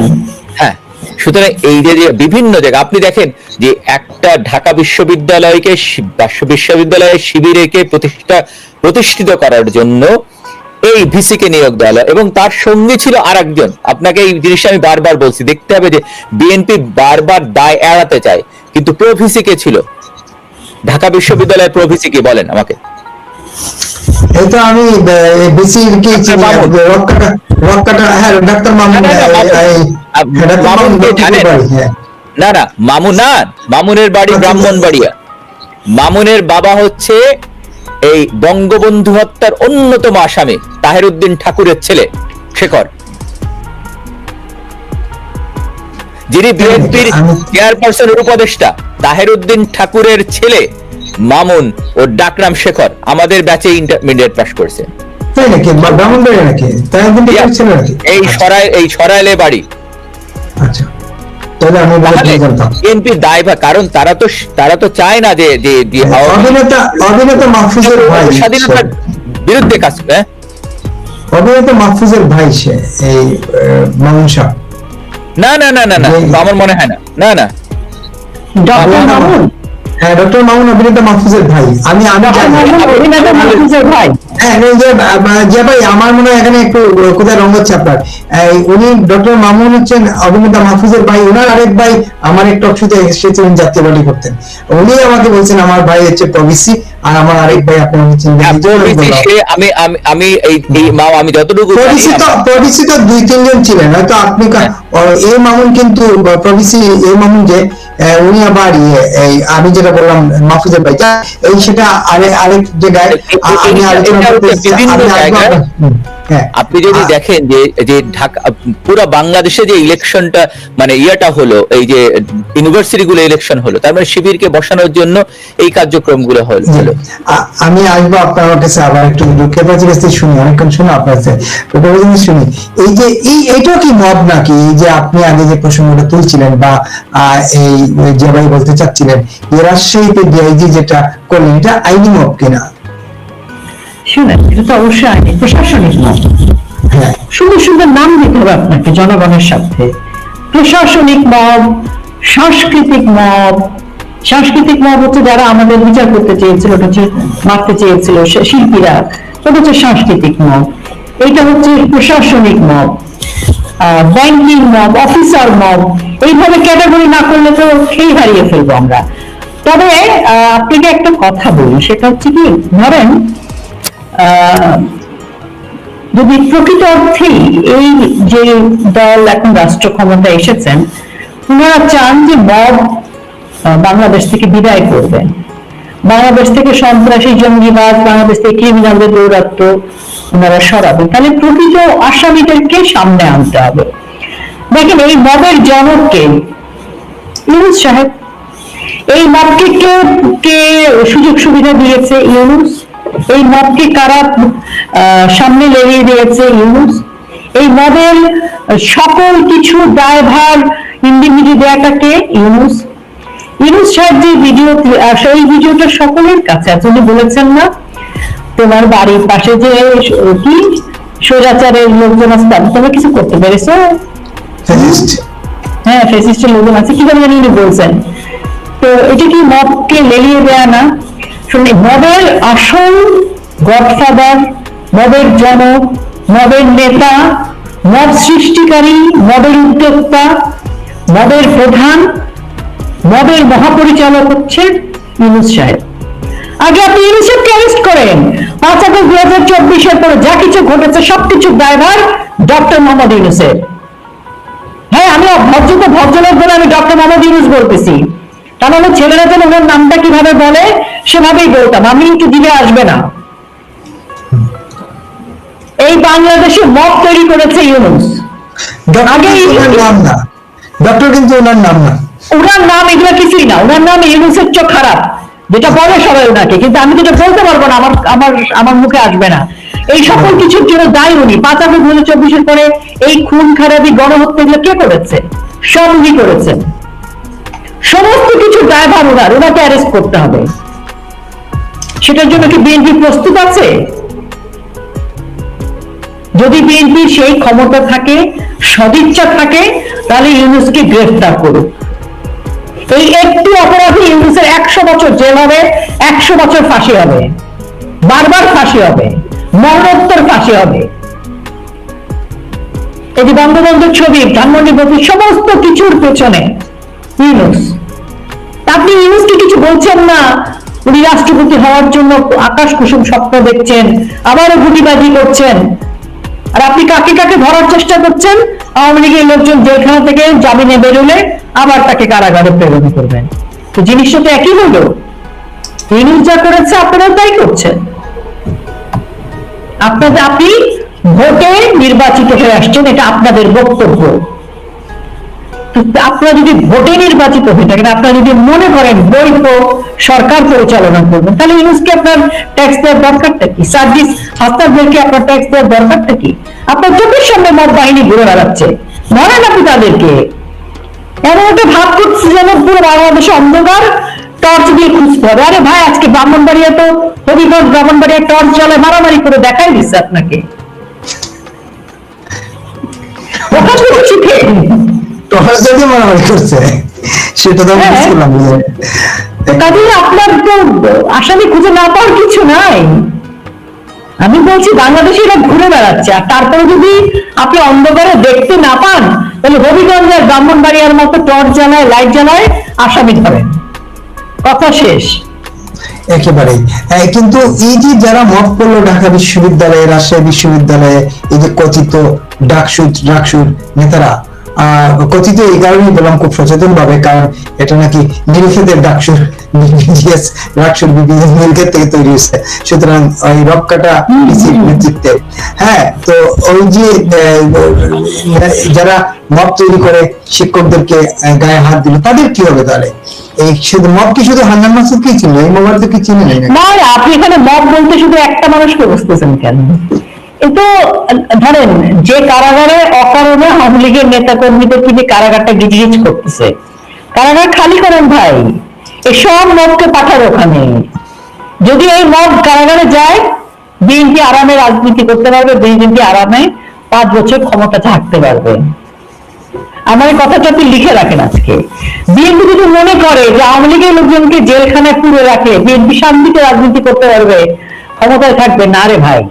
হ্যাঁ, সুতরাং এই যে বিভিন্ন জায়গায় আপনি দেখেন যে একটা ঢাকা বিশ্ববিদ্যালয়ের শিবিরকে প্রতিষ্ঠিত করার জন্য এই ভিসিকে নিয়োগ দেওয়া হলো, এবং তার সঙ্গে ছিল আরেকজন। আপনাকে এই জিনিসটা আমি বারবার বলছি, দেখতে হবে যে বিএনপি বারবার দায় এড়াতে চায়, কিন্তু প্রভিসি কে ছিল? ঢাকা বিশ্ববিদ্যালয়ের প্রভিসি কি বলেন আমাকে? এটা আমি বিসির কি ডাক্তার মামুন। না, মামুনের বাড়ি ব্রাহ্মণবাড়িয়া। মামুনের বাবা হচ্ছে এই বঙ্গবন্ধু হত্যার অন্যতম আসামি তাহের উদ্দিন ঠাকুরের ছেলে শেখর, যিনি বিএনপির চেয়ারপারসনের উপদেষ্টা। তাহের উদ্দিন ঠাকুরের ছেলে মামুন ও ডাকনাম শেখর আমাদের ব্যাচে ইন্টারমিডিয়েট পাস করছে। তাই নাকি? ব্রাহ্মণবাড়িয়া নাকি? তাই একদিন ছিল নাকি? এই সরাইলে বাড়ি। আচ্ছা, তাহলে আমি জানতাম। বিএনপি দায়ভার, কারণ তারা তো চায় না যে অভিনেতা মাহফুজের ভাই, স্বাধীনতার বিরুদ্ধে কাজ করে। অভিনেতা মাহফুজের ভাই সে, এই মামুন শাহ। না না না না না, আমার মনে হয় না। না না, ডক্টর মামুন, হ্যাঁ ডক্টর মামুন অভিনেতা মাহফুজের ভাই। আমি অভিনেতা মাহফুজের ভাই। হ্যাঁ যে ভাই, আমার মনে হয় এখানে একটু কোথায় রঙ হচ্ছে আপনার। উনি ডক্টর মামুন হচ্ছেন অভিনেতা মাহফুজের ভাই। ওনার আরেক ভাই আমার এক টক শোতে এসেছিলেন, জাতীয়বাদী করতেন। উনি আমাকে বলছেন আমার ভাই হচ্ছে প্রবিসি, আর আমার আরেক ভাই আপনি হচ্ছেন আমি যতটুকু প্রবিসি তো 2-3 জন ছিলেন হয়তো। আপনি এই মামুন কিন্তু প্রবিসি, এই মামুন যে উনি আবার আমি যেটা বললাম মাহফুজের ভাই, এই সেটা আরেক জায়গায় আমি আলোচনা করতেছি। আপনি যদি দেখেন যে ঢাকা পুরো বাংলাদেশে যে ইলেকশনটা মানে ইয়েটা হলো, এই যে ইউনিভার্সিটি গুলো ইলেকশন হলো, তার মানে শিবিরকে বসানোর জন্য এই কার্যক্রমগুলো হলো। আমি আসবো আপনার কাছে আবার একটু দুঃখের কাছে শুনি, অনেকক্ষণ শুনি আপনার কাছে শুনি। এই যে এইটাও কি মব নাকি? এই যে আপনি আগে যে প্রসঙ্গটা তুলছিলেন বা এই যে ভাই বলতে চাচ্ছিলেন, রাজশাহীতে ডিআইজি যেটা করলেন, এটা আইনি মব কিনা? শুনেন, এটা তো অবশ্যই আইনি প্রশাসনিক মব। সুন্দর সুন্দর নাম দিতে হবে আপনাকে জনগণের সাথে। প্রশাসনিক মব, সাংস্কৃতিক মব। সাংস্কৃতিক মব হচ্ছে যারা আমাদের বিচার করতে চেয়েছিল, ওটা হচ্ছে মারতে চেয়েছিল শিল্পীরা, ওটা হচ্ছে সাংস্কৃতিক মব। এইটা হচ্ছে প্রশাসনিক mob. Banking mob, officer mob, এইভাবে ক্যাটাগরি না করলে তো সেই হারিয়ে ফেলবো আমরা। তবে আপনাকে একটা কথা বলি, সেটা হচ্ছে কি, ধরেন যদি প্রকৃত অর্থেই এই যে দল এখন রাষ্ট্র ক্ষমতায় এসেছেন, ওনারা চান যে মব বাংলাদেশ থেকে বিদায় করবেন, বাংলাদেশ থেকে সন্ত্রাসী জঙ্গিবাদ, বাংলাদেশ থেকে ক্রিমিনালদের দৌরাত্ম ওনারা সরাবেন, তাহলে প্রকৃত আসামিদেরকে সামনে আনতে হবে। দেখেন, এই মবের জনককে ইউনূস সাহেব। এই মবকে কে সুযোগ সুবিধা দিয়েছে? ইউনূস। এই মবকে কারা সামনে লেগিয়ে দিয়েছে? ইউনূস। এই মবের সকল কিছু দায়ভার ইন্ডিভিজুয়াল দেয়াটাকে? ইউনূস। ইউনূস সাহেব যে ভিডিও, সেই ভিডিওটা সকলের কাছে আছে। উনি বলেছেন না, তোমার বাড়ির পাশে যে কি স্বৈরাচারের লোকজন আছে, তুমি কিছু করতে পেরেছো? হ্যাঁ, ফ্যাসিস্টের লোকজন আছে, কি জানি উনি বলছেন। তো এটা কি মবকে লেলিয়ে দেয়া না? শুনে, মবের আসল গডফাদার, মবের জনক, মবের নেতা, মব সৃষ্টিকারী, মবের উদ্যোক্তা, মবের প্রধান, মবের মহাপরিচালক হচ্ছে ইউনূস সাহেব। আগে আপনি ইউনূস সাহেবকে অ্যারেস্ট করেন। 5 আগস্ট 2024-এর পরে যা কিছু ঘটেছে সবকিছু দায়ভার ডক্টর মোহাম্মদ ইউনূসের। হ্যাঁ, আমি ভদ্রলোক বলে আমি ডক্টর মোহাম্মদ ইউনূস বলতেছি, কারণ আমার ছেলেরা যেন ওনার নামটা কিভাবে বলে সেভাবেই বলতাম, আমি একটু দিলে আসবে না। এই বাংলাদেশে মব তৈরি করেছে ইউনূস। আগে নাম না ডক্টর, কিন্তু ওনার নাম না, ওনার নাম এগুলো কিছুই না। ওনার নাম ইউনূসের চোখ খারাপ, যেটা বলে সবাই ওনাকে, কিন্তু আমি যেটা বলতে পারবো না, আমার মুখে আসবে না। এই সকল কিছুর জন্য দায়ী উনি। 5 আগস্ট 2024-এর পরে এই খুন খারাপি, গণহত্যা এগুলো কে করেছে? সব উনি করেছেন। সমস্ত কিছু দায়ভার ওনাকে অ্যারেস্ট করতে হবে। সেটার জন্য কি বিএনপি প্রস্তুত আছে? যদি বিএনপির সেই ক্ষমতা থাকে, সদিচ্ছা থাকে, তাহলে ইউনূসকে গ্রেফতার করুক। এই একটি অপরাধী ইউনূসের 100 বছর জেল হবে, 100 বছর ফাঁসি হবে, বারবার ফাঁসি হবে, মরণোত্তর ফাঁসি হবে। এই যে বঙ্গবন্ধুর ছবি, ধানমন্ডি বস্তি, সমস্ত কিছুর পেছনে ইউনূস। আপনি ইউনূসকে কিছু বলছেন না, উনি রাষ্ট্রপতি হওয়ার জন্য আকাশ কুসুম স্বপ্ন দেখছেন, আবারও গুটিবাজি করছেন। আর আপনি কাকে কাকে ধরার চেষ্টা করছেন? আওয়ামী লীগের লোকজন জেলখানা থেকে জামিনে বেরোলে আবার তাকে কারাগারে প্রেরণ করবেন। তো জিনিসটা তো একই হলো। ইউনূস যা করেছে আপনারাও তাই করছেন। আপনি ভোটে নির্বাচিত হয়ে আসছেন, এটা আপনাদের বক্তব্য। তো আপনারা যদি ভোটে নির্বাচিত হয়ে থাকেন, আপনারা যদি মনে করেন বৈধ সরকার পরিচালনা করবেন, তাহলে ইউনুসকে আপনার ট্যাক্স দেওয়ার দরকারটা কি? সার্জিস হাসনাতদেরকে আপনার ট্যাক্স দেওয়ার দরকারটা কি? আপনার চোখের সামনে মব বাহিনী ঘুরে বেড়াচ্ছে, ধরেন আপনি তাদেরকে। এমন একটা ভাব করছে যেন পুরো বাংলাদেশে অন্ধকার, টর্চ দিয়ে খুঁজতে হবে। আরে ভাই, আজকে ব্রাহ্মণবাড়িয়া তো হবিগঞ্জ ব্রাহ্মণবাড়িয়া টর্চ জ্বালায় মারামারি করে দেখাই দিচ্ছে আপনাকে। ওখান থেকে শিখেন। টর্চ যদি মারামারি করছে, সেটা তো আমি হ্যাঁ। বুঝলাম যে কাজে আপনার তো আসামি খুঁজে না পাওয়ার কিছু নাই। আমি বলছি বাংলাদেশে এরা ঘুরে বেড়াচ্ছে, আর তারপরে যদি আপনি অন্ধকারে দেখতে না পান, তাহলে হবিগঞ্জের ব্রাহ্মণবাড়িয়ার মতো টর্চ জ্বালায়, লাইট জ্বালায় আসামি ধরেন, কথা শেষ। একেবারেই। কিন্তু এই যে যারা মত করলো ঢাকা বিশ্ববিদ্যালয়ে, রাজশাহী বিশ্ববিদ্যালয়ে, এই যে কথিত ডাকসুর নেতারা, কথিত এই কারণেই বললাম খুব সচেতন ভাবে, কারণ এটা নাকি নীলক্ষেতের ডাকসুর নীলক্ষেত থেকে তৈরি হয়েছে, সুতরাং ওই রক্ষাটা নেতৃত্বে। হ্যাঁ, তো ওই যে যারা মত তৈরি করে শিক্ষকদেরকে গায়ে হাত দিল, তাদের কি হবে তাহলে? এই শুধু মব কি শুধু হান্নান মাসুদকেই ছিল? এই মোবাইল তো কি চিনে নেই? না, আপনি এখানে মব বলতে শুধু একটা মানুষকে বুঝতেছেন কেন? কিন্তু ধরেন যে কারাগারে অকারণে আওয়ামী লীগের নেতা কর্মীদের কিন্তু কারাগারটা গিজগিজ করতেছে, কারাগার খালি করেন ভাই, এসব মবকে পাঠার ওখানে। যদি এই মব কারাগারে যায়, বিএনপি আরামে রাজনীতি করতে পারবে, বিএনপি আরামে 5 বছর ক্ষমতা থাকতে পারবে। আমার এই কথাটা আপনি লিখে রাখেন আজকে। বিএনপি যদি মনে করে যে আওয়ামী লীগের লোকজনকে জেলখানায় পুরে রাখে বিএনপি শান্তিতে রাজনীতি করতে পারবে, ক্ষমতায় থাকবে না রে ভাই।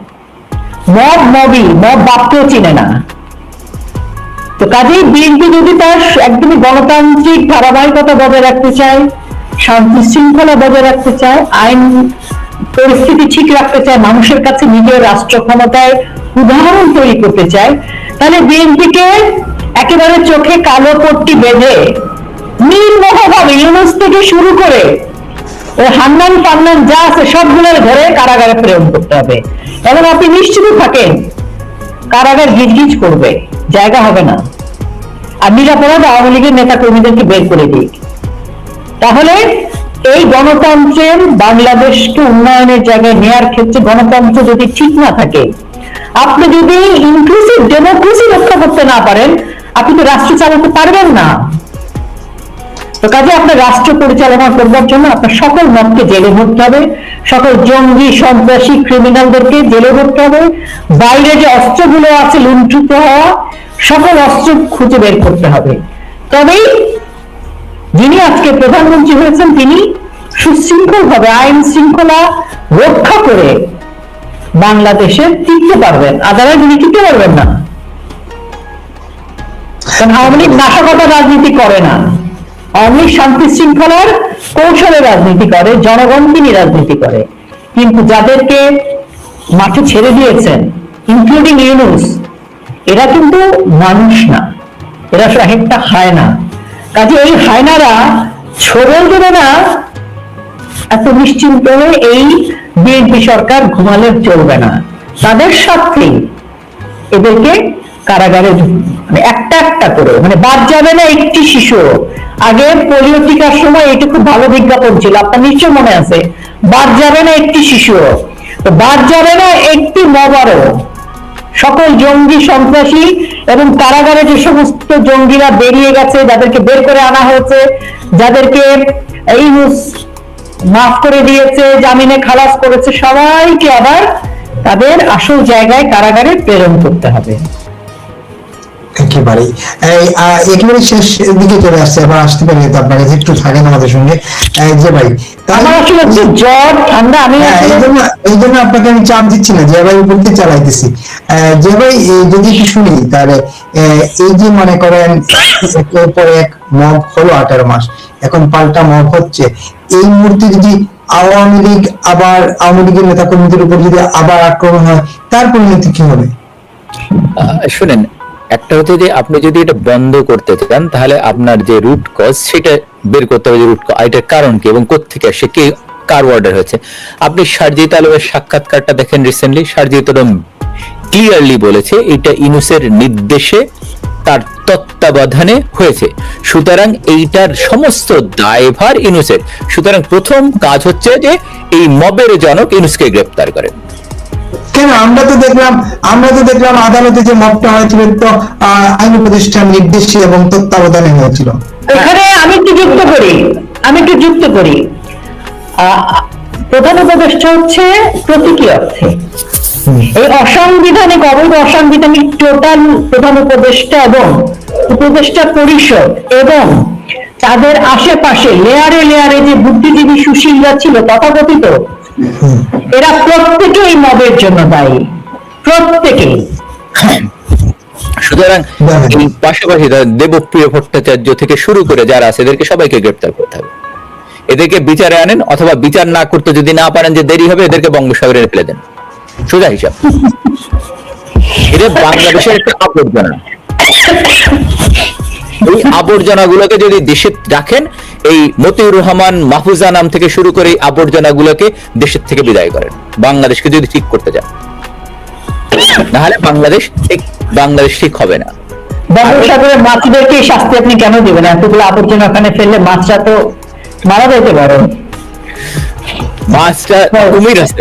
মব বাপকেও চিনে না। তো কাজেই বিএনপি যদি তার একদমই গণতান্ত্রিক ধারাবাহিকতা বজায় রাখতে চায়, শান্তি শৃঙ্খলা বজায় রাখতে চায়, আইন পরিস্থিতি ঠিক রাখতে চায়, মানুষের কাছে নিজের রাষ্ট্র ক্ষমতায় উদাহরণ তৈরি করতে চায়, তাহলে বিএনপিকে একেবারে চোখে কালো পট্টি বেঁধে নির্মোহভাবে ইউনুস থেকে শুরু করে ওই হান্নান পান্নান যা আছে সবগুলোর ঘরে কারাগারে প্রেরণ করতে হবে। এবং আপনি নিশ্চিত থাকেন কারাগার গিজগিজ করবে, জায়গা হবে না। আর নিরাপরাধ আওয়ামী লীগের নেতা কর্মীদেরকে বের করে দিক। তাহলে এই গণতন্ত্রের বাংলাদেশকে উন্নয়নের জায়গায় নেওয়ার ক্ষেত্রে গণতন্ত্র যদি ঠিক না থাকে, আপনি যদি ইনক্লুসিভ ডেমোক্রেসি রক্ষা করতে না পারেন, আপনি তো রাষ্ট্র চালাতে পারবেন না। তো কাজে আপনার রাষ্ট্র পরিচালনা করবার জন্য আপনার সকল মতকে জেলে ভরতে হবে, সকল জঙ্গি সন্ত্রাসী ক্রিমিনালদেরকে জেলে ভরতে হবে, বাইরে যে অস্ত্রগুলো আছে লুণ্ঠিত হওয়া সকল অস্ত্র খুঁজে বের করতে হবে। তবেই যিনি আজকে প্রধানমন্ত্রী হয়েছেন তিনি সুশৃঙ্খল ভাবে আইন শৃঙ্খলা রক্ষা করে বাংলাদেশে টিকতে পারবেন, আদারওয়াইজ উনি টিকতে পারবেন না। কারণ আওয়ামী লীগ নাশকতার রাজনীতি করে না, আওয়ামী লীগ শান্তি শৃঙ্খলার কৌশলে রাজনীতি করে, জনগণকে নিয়ে রাজনীতি করে। কিন্তু যাদেরকে মাঠে ছেড়ে দিয়েছেন ইনক্লুডিং ইউনুস, এরা কিন্তু মানুষ না, এরা একটা হায়না। কাজে এই হায়নারা ছড়ল দেবে না এত নিশ্চিন্ত হয়ে এই বিএনপি সরকার ঘুমালে চলবে না। তাদের সাথেই এদেরকে কারাগারে একটা একটা করে, মানে বাদ যাবে না একটি শিশু। আগে পোলিও টিকার সময় এটা খুব ভালো বিজ্ঞাপন ছিল, আপনার নিশ্চয় মনে আছে, বাদ যাবে না একটি শিশু, বাদ যাবে না একটি মবারও। সকল জঙ্গি সন্ত্রাসী এবং কারাগারে যে সমস্ত জঙ্গিরা বেরিয়ে গেছে, যাদেরকে বের করে আনা হয়েছে, যাদেরকে এই মাফ করে দিয়েছে, জামিনে খালাস করেছে, সবাইকে আবার তাদের আসল জায়গায় কারাগারে প্রেরণ করতে হবে। একেবারেই একেবারে শেষ দিকে চলে আসছে, আবার আসতে পারি তো আপনার কাছে একটু থাকেন আমাদের সঙ্গে যে ভাই। আমার আসলে জ্বর ঠান্ডা, আমি এই জন্য আপনাকে আমি চাপ দিচ্ছি না, যে ভাই বলতে চালাইতেছি। যে ভাই যদি একটু শুনি তাহলে, এই যে মনে করেন একের পর এক মব হলো 18 মাস, এখন পাল্টা মব হচ্ছে, এই মুহূর্তে যদি আওয়ামী লীগের নেতা কর্মীদের উপর যদি আবার আক্রমণ হয়, তার পরিণতি কি হবে? শুনেন, একটা হচ্ছে যে আপনি যদি এটা বন্ধ করতে চান, তাহলে আপনার যে রুট কজ সেটা বের করতে হবে, যে রুট কজ এটার কারণ কি এবং কোত্থেকে আসে, কে কার অর্ডার হয়েছে। আপনি সারজিৎ আলমের সাক্ষাৎকারটা দেখেন রিসেন্টলি, সারজিৎ আলম ক্লিয়ারলি বলেছে এটা ইউনূসের নির্দেশে, তার তত্ত্বাবধানে হয়েছে। সুতরাং এইটার সমস্ত দায়ভার ইউনূসের। সুতরাং প্রথম কাজ হচ্ছে যে এই মবের জনক ইউনূসকে গ্রেপ্তার করেন। কেন আমরা তো দেখলাম আদালতে যে মবটা হয়েছিল তো আইন উপদেষ্টার নির্দেশে এবং তত্ত্বাবধানে হয়েছিল। এখানে আমি একটু যুক্ত করি প্রধান উপদেষ্টা হচ্ছে প্রতীকী অর্থে, এই অসাংবিধানিক অবৈধ অসাংবিধানিক টোটাল প্রধান উপদেষ্টা এবং উপদেষ্টা পরিষদ এবং তাদের আশেপাশে লেয়ারে লেয়ারে যে বুদ্ধিজীবী সুশীলরা ছিল তথাকথিত, এরা প্রত্যেকেই মবের জন্য দায়ী, প্রত্যেকেই। সুতরাং এই পাশাপাশি দেবপ্রিয় ভট্টাচার্য থেকে শুরু করে যারা আছে এদেরকে সবাইকে গ্রেপ্তার করতে হবে। এদেরকে বিচারে আনেন, অথবা বিচার না করতে যদি না পারেন যে দেরি হবে, এদেরকে বঙ্গোপসাগরে ফেলে দেন, সোজা হিসাব। এটা বাংলাদেশের একটা আবর্জনা। এই আবর্জনাগুলোকে যদি দেশে রাখেন, এই মতিউর রহমান, মাহফুজা নাম থেকে শুরু করে এই আবর্জনাগুলোকে দেশের থেকে বিদায় করেন, বাংলাদেশকে যদি ঠিক করতে চান। নাহলে বাংলাদেশ ঠিক হবে না। বঙ্গোপসাগরের মাছদেরকে শাস্তি আপনি কেন দিবেন? এতগুলো আবর্জনা ওখানে ফেললে মাছরা তো মারা যেতে পারে। মাছটা কুমির আছে,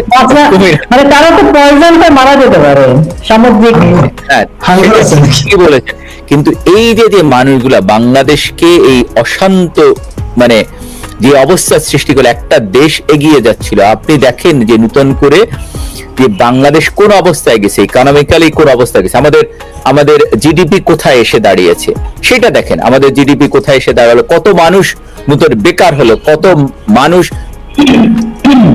মানে তারা তো পয়জন হয়ে মারা যেতে পারে সামুদ্রিক। কি বলেছেন? কিন্তু এই যে মানুষগুলা বাংলাদেশকে এই অশান্ত মানে যে অবস্থা সৃষ্টি করে একটা দেশ এগিয়ে যাচ্ছিল, আপনি দেখেন যে নতুন করে যে বাংলাদেশ কোন অবস্থায় গেছে, ইকোনমিক্যালি কোন অবস্থায় গেছে, আমাদের জিডিপি কোথায় এসে দাঁড়িয়েছে সেটা দেখেন। আমাদের জিডিপি কোথায় এসে দাঁড়ালো, কত মানুষ নতুন বেকার হলো, কত মানুষ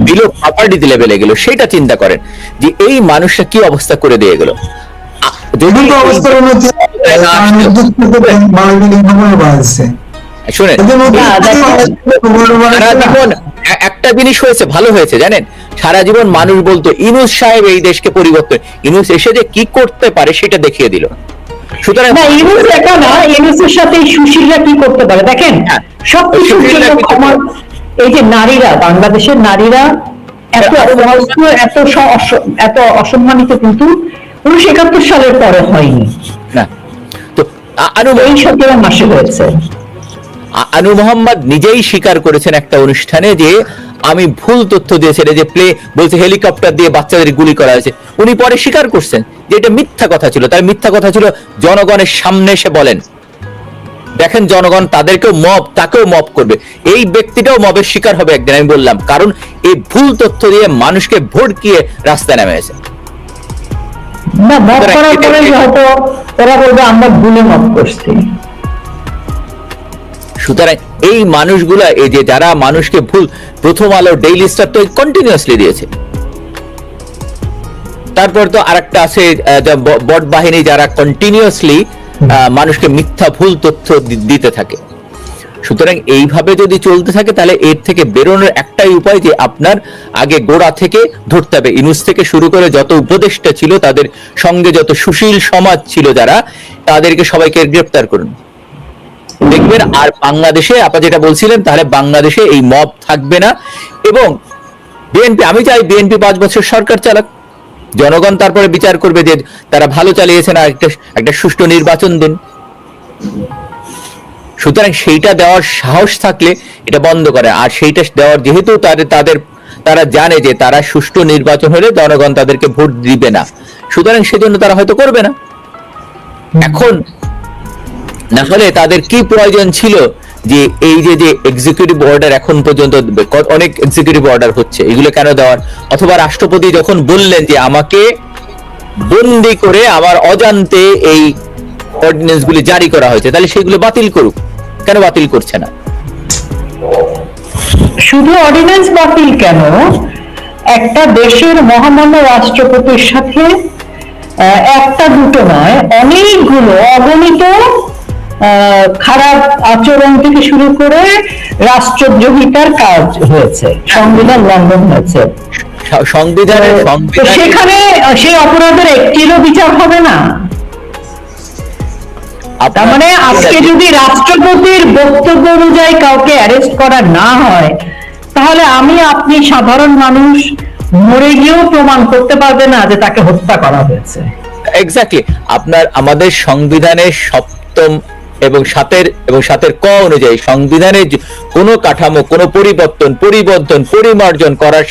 বিলো প্রপার্টি লেভেলে গেল, সেটা চিন্তা করেন যে এই মানুষটা কি অবস্থা করে দিয়ে গেল। যদি শুনেন, একটা জিনিস হয়েছে, ভালো হয়েছে জানেন, সারা জীবন মানুষ বলতো ইউনূস সাহেব এই দেশকে পরিবর্তন, ইউনূস এসে যে কি করতে পারে সেটা দেখিয়ে দিল। সুতরাং ইউনূস একা না, ইউনূসের সাথে সুশীলরা কি করতে পারে দেখেন। সবকিছু এই যে নারীরা, বাংলাদেশের নারীরা এত অসম্মানিত কিন্তু 1971 সালের পরে হয়নি না। তো এই 17 মাসে হয়েছে। আনু মোহাম্মদ নিজেই স্বীকার করেছেন একটা অনুষ্ঠানে যে আমি ভুল তথ্য দিয়েছেন, যে প্লে বলছে হেলিকপ্টার দিয়ে বাচ্চাদের গুলি করা হয়েছে। উনি পরে স্বীকার করছেন যে এটা মিথ্যা কথা ছিল। তার মিথ্যা কথা ছিল জনগণের সামনে এসে বলেন, দেখেন জনগণ তাকেও মব করবে, এই ব্যক্তিটাও মবের শিকার হবে একদিন। আমি বললাম কারণ এই ভুল তথ্য দিয়ে মানুষকে ভড়কিয়ে রাস্তায় নেমেছে। না, মব করার পরে হয়তো ওরা বলবে আমরা ভুলে মব করছি। সুতরাং এই মানুষগুলা, এই যে যারা মানুষকে ভুল, প্রথম আলো, ডেইলি স্টার তো কন্টিনিউয়াসলি দিয়েছে। তারপর তো আরেকটা আছে বট বাহিনী, যারা কন্টিনিউয়াসলি মানুষকে মিথ্যা ভুল তথ্য দিতে থাকে। সুতরাং এইভাবে যদি চলতে থাকে তাহলে এর থেকে বেরোনোর একটাই উপায় যে আপনার আগে গোড়া থেকে ধরতে হবে। ইউনূস থেকে শুরু করে যত উপদেষ্টা ছিল, তাদের সঙ্গে যত সুশীল সমাজ ছিল যারা, তাদেরকে সবাইকে গ্রেপ্তার করুন, দেখবেন। আর বাংলাদেশে আপনি যেটা বলছিলেন, তাহলে বাংলাদেশে এই মব থাকবে না। এবং বিএনপি, আমি চাই বিএনপি 5 বছর সরকার চালাক, জনগণ তারপরে বিচার করবে যে তারা ভালো চালিয়েছে না, একটা সুষ্ঠু নির্বাচন দিন। সুতরাং সেইটা দেওয়ার সাহস থাকলে এটা বন্ধ করে। আর সেইটা দেওয়ার, যেহেতু তারা জানে যে তারা সুষ্ঠু নির্বাচন হলে জনগণ তাদেরকে ভোট দিবে না, সুতরাং সেজন্য তারা হয়তো করবে না। এখন না হলে তাদের কি প্রয়োজন ছিল যে এই যে এক্সিকিউটিভ অর্ডার, এখন পর্যন্ত অনেক এক্সিকিউটিভ অর্ডার হচ্ছে, এগুলো কেন দেওয়ার? অথবা রাষ্ট্রপতি যখন বললেন যে আমাকে বন্দি করে আমার অজান্তে এই অর্ডিন্যান্স গুলি জারি করা হয়েছে, তাহলে সেগুলো বাতিল করুক, কেন বাতিল করছে না? শুধু অর্ডিন্যান্স বাতিল কেন, একটা দেশের মহামান্য রাষ্ট্রপতির সাথে একটা দুটো নয়, অনেকগুলো অগণিত খারাপ আচরণ থেকে শুরু করে রাষ্ট্রদ্রোহিতার কাজ হয়েছে, সংবিধান লঙ্ঘন হয়েছে। সেখানে সেই অপরাধের একটিরও বিচার হবে না। তার মানে আজকে যদি রাষ্ট্রপতির বক্তব্য অনুযায়ী কাউকে অ্যারেস্ট করা না হয়, তাহলে আপনি সাধারণ মানুষ মরে গিয়েও প্রমাণ করতে পারবে না যে তাকে হত্যা করা হয়েছে। এক্স্যাক্টলি। আমাদের সংবিধানের সপ্তম এবং সাতের ক অনুযায়ী সংবিধানের কোন কাঠামো, কোন পরিবর্তন পরিমার্জন করার